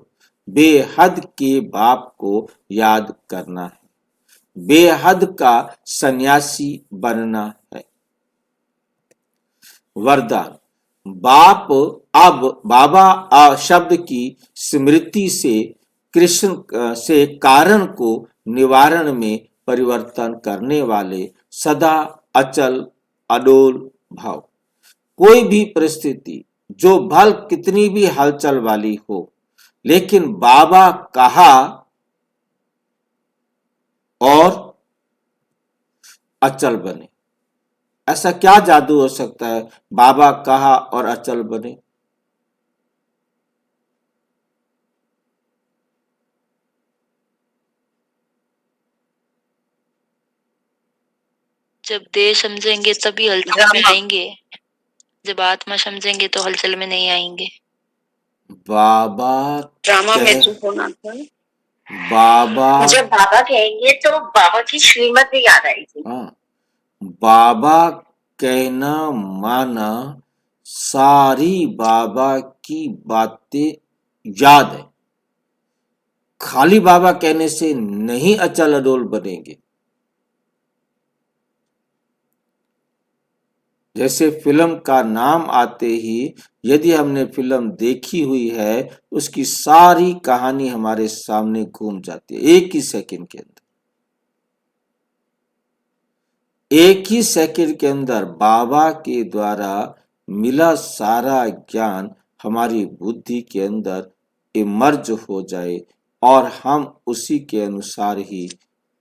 बेहद के बाप को याद करना है। बेहद का सन्यासी बनना है। वरदान, बाप अब बाबा शब्द की स्मृति से कृष्ण से कारण को निवारण में परिवर्तन करने वाले सदा अचल अडोल भाव। कोई भी परिस्थिति जो भल कितनी भी हलचल वाली हो, लेकिन बाबा कहा और अचल बने। ऐसा क्या जादू हो सकता है बाबा कहा और अचल बने? जब देह समझेंगे तभी हलचल में आएंगे, जब आत्मा समझेंगे तो हलचल में नहीं आएंगे। बाबा ड्रामा में जो होना था, बाबा जब बाबा कहेंगे तो बाबा की श्रीमत भी याद आएगी। बाबा कहना माना, सारी बाबा की बातें याद है। खाली बाबा कहने से नहीं अचल अडोल बनेंगे। जैसे फिल्म का नाम आते ही यदि हमने फिल्म देखी हुई है, उसकी सारी कहानी हमारे सामने घूम जाती है एक ही सेकंड के अंदर। एक ही सेकंड के अंदर बाबा के द्वारा मिला सारा ज्ञान हमारी बुद्धि के अंदर इमर्ज हो जाए और हम उसी के अनुसार ही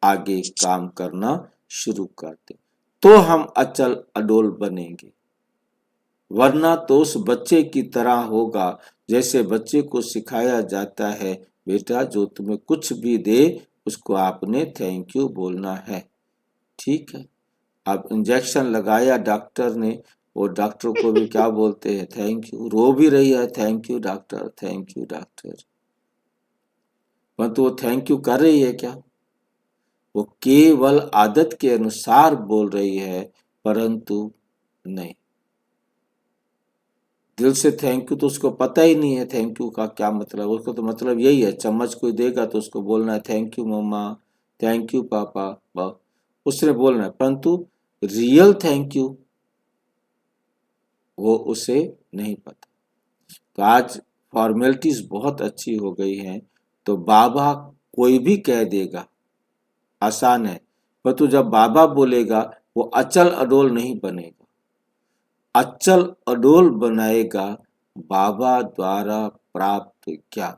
आगे काम करना शुरू कर दें, तो हम अचल अडोल बनेंगे। वरना तो उस बच्चे की तरह होगा जैसे बच्चे को सिखाया जाता है, बेटा जो तुम्हें कुछ भी दे उसको आपने थैंक यू बोलना है, ठीक है। अब इंजेक्शन लगाया डॉक्टर ने, वो डॉक्टर को भी क्या बोलते हैं? Thank you. रो भी रही है, thank you doctor, thank you doctor. परंतु वो थैंक यू कर रही है क्या? वो केवल आदत के अनुसार बोल रही है, परंतु नहीं, दिल से थैंक यू तो उसको पता ही नहीं है थैंक यू का क्या मतलब। उसको तो मतलब यही है, चम्मच कोई देगा तो उसको बोलना है thank you mama, thank you papa, उसने बोलना है, परंतु रियल थैंक यू वो उसे नहीं पता। तो आज फॉर्मेलिटीज बहुत अच्छी हो गई हैं, तो बाबा कोई भी कह देगा, आसान है, परंतु जब बाबा बोलेगा वो अचल अडोल नहीं बनेगा। अचल अडोल बनाएगा बाबा द्वारा प्राप्त ज्ञान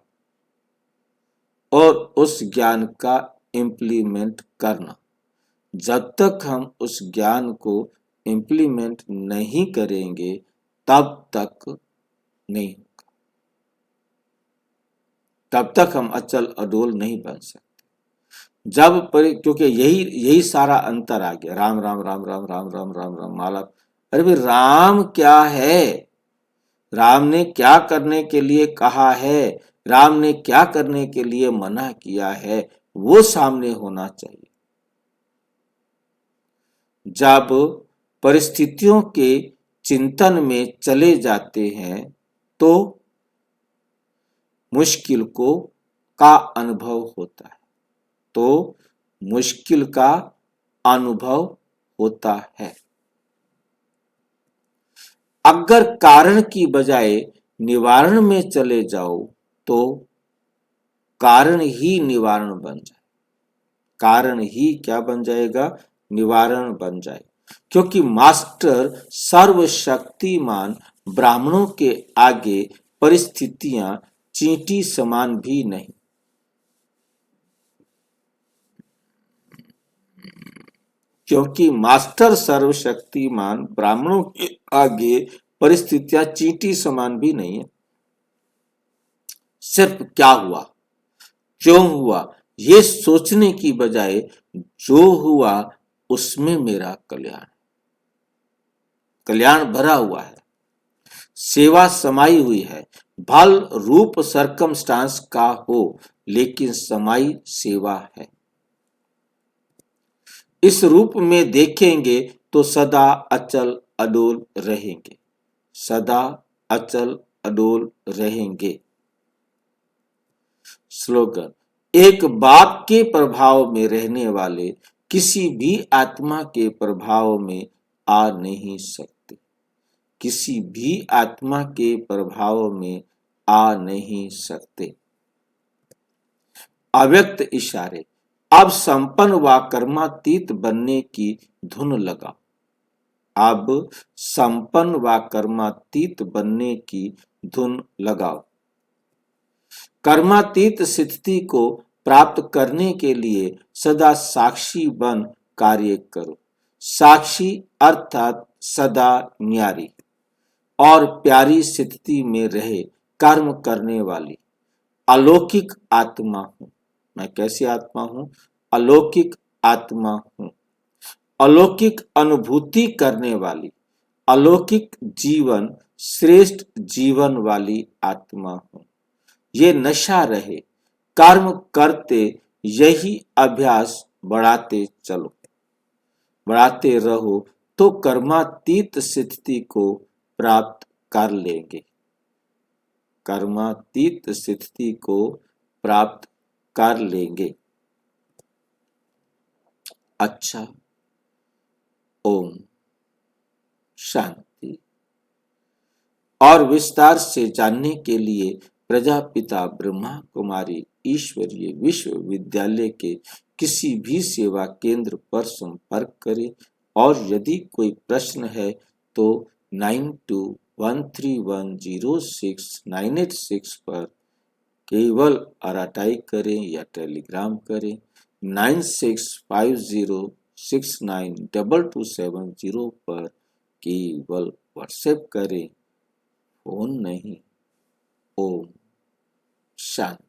और उस ज्ञान का इम्प्लीमेंट करना। जब तक हम उस ज्ञान को इम्प्लीमेंट नहीं करेंगे तब तक नहीं होगा, तब तक हम अचल अडोल नहीं बन सकते। क्योंकि यही सारा अंतर आ गया। राम राम राम राम राम राम राम राम माला। अरे भाई राम क्या है? राम ने क्या करने के लिए कहा है, राम ने क्या करने के लिए मना किया है, वो सामने होना चाहिए। जब परिस्थितियों के चिंतन में चले जाते हैं तो मुश्किल का अनुभव होता है, तो मुश्किल का अनुभव होता है। अगर कारण की बजाय निवारण में चले जाओ तो कारण ही निवारण बन जाए, कारण ही क्या बन जाएगा? निवारण बन जाए। क्योंकि मास्टर सर्वशक्तिमान ब्राह्मणों के आगे परिस्थितियां चींटी समान भी नहीं। क्योंकि मास्टर सर्वशक्तिमान ब्राह्मणों के आगे परिस्थितियां चींटी समान भी नहीं है। सिर्फ क्या हुआ, क्यों हुआ, ये सोचने की बजाय जो हुआ उसमें मेरा कल्याण भरा हुआ है, सेवा समाई हुई है। भल रूप सर्कमस्टांस का हो, लेकिन समाई सेवा है। इस रूप में देखेंगे तो सदा अचल अडोल रहेंगे, सदा अचल अडोल रहेंगे। स्लोगन, एक बाप के प्रभाव में रहने वाले किसी भी आत्मा के प्रभाव में आ नहीं सकते, किसी भी आत्मा के प्रभाव में आ नहीं सकते। अव्यक्त इशारे, अब संपन्न व कर्मातीत बनने की धुन लगाओ, अब संपन्न व कर्मातीत बनने की धुन लगाओ। कर्मातीत स्थिति को प्राप्त करने के लिए सदा साक्षी बन कार्य करो। साक्षी अर्थात सदा न्यारी और प्यारी स्थिति में रहे कर्म करने वाली अलौकिक आत्मा हूं। मैं कैसी आत्मा हूं? अलौकिक आत्मा हूं। अलौकिक अनुभूति करने वाली, अलौकिक जीवन, श्रेष्ठ जीवन वाली आत्मा हूं। ये नशा रहे, कर्म करते यही अभ्यास बढ़ाते चलो, बढ़ाते रहो तो कर्मातीत स्थिति को प्राप्त कर लेंगे, कर्मातीत स्थिति को प्राप्त कर लेंगे। अच्छा, ओम शांति। और विस्तार से जानने के लिए प्रजापिता ब्रह्मा कुमारी ईश्वरीय विश्वविद्यालय के किसी भी सेवा केंद्र पर संपर्क करें और यदि कोई प्रश्न है तो 9213106986 पर केवल अराटाई करें या टेलीग्राम करें। 9650692270 पर केवल व्हाट्सएप करें, फोन नहीं। ओम शांति।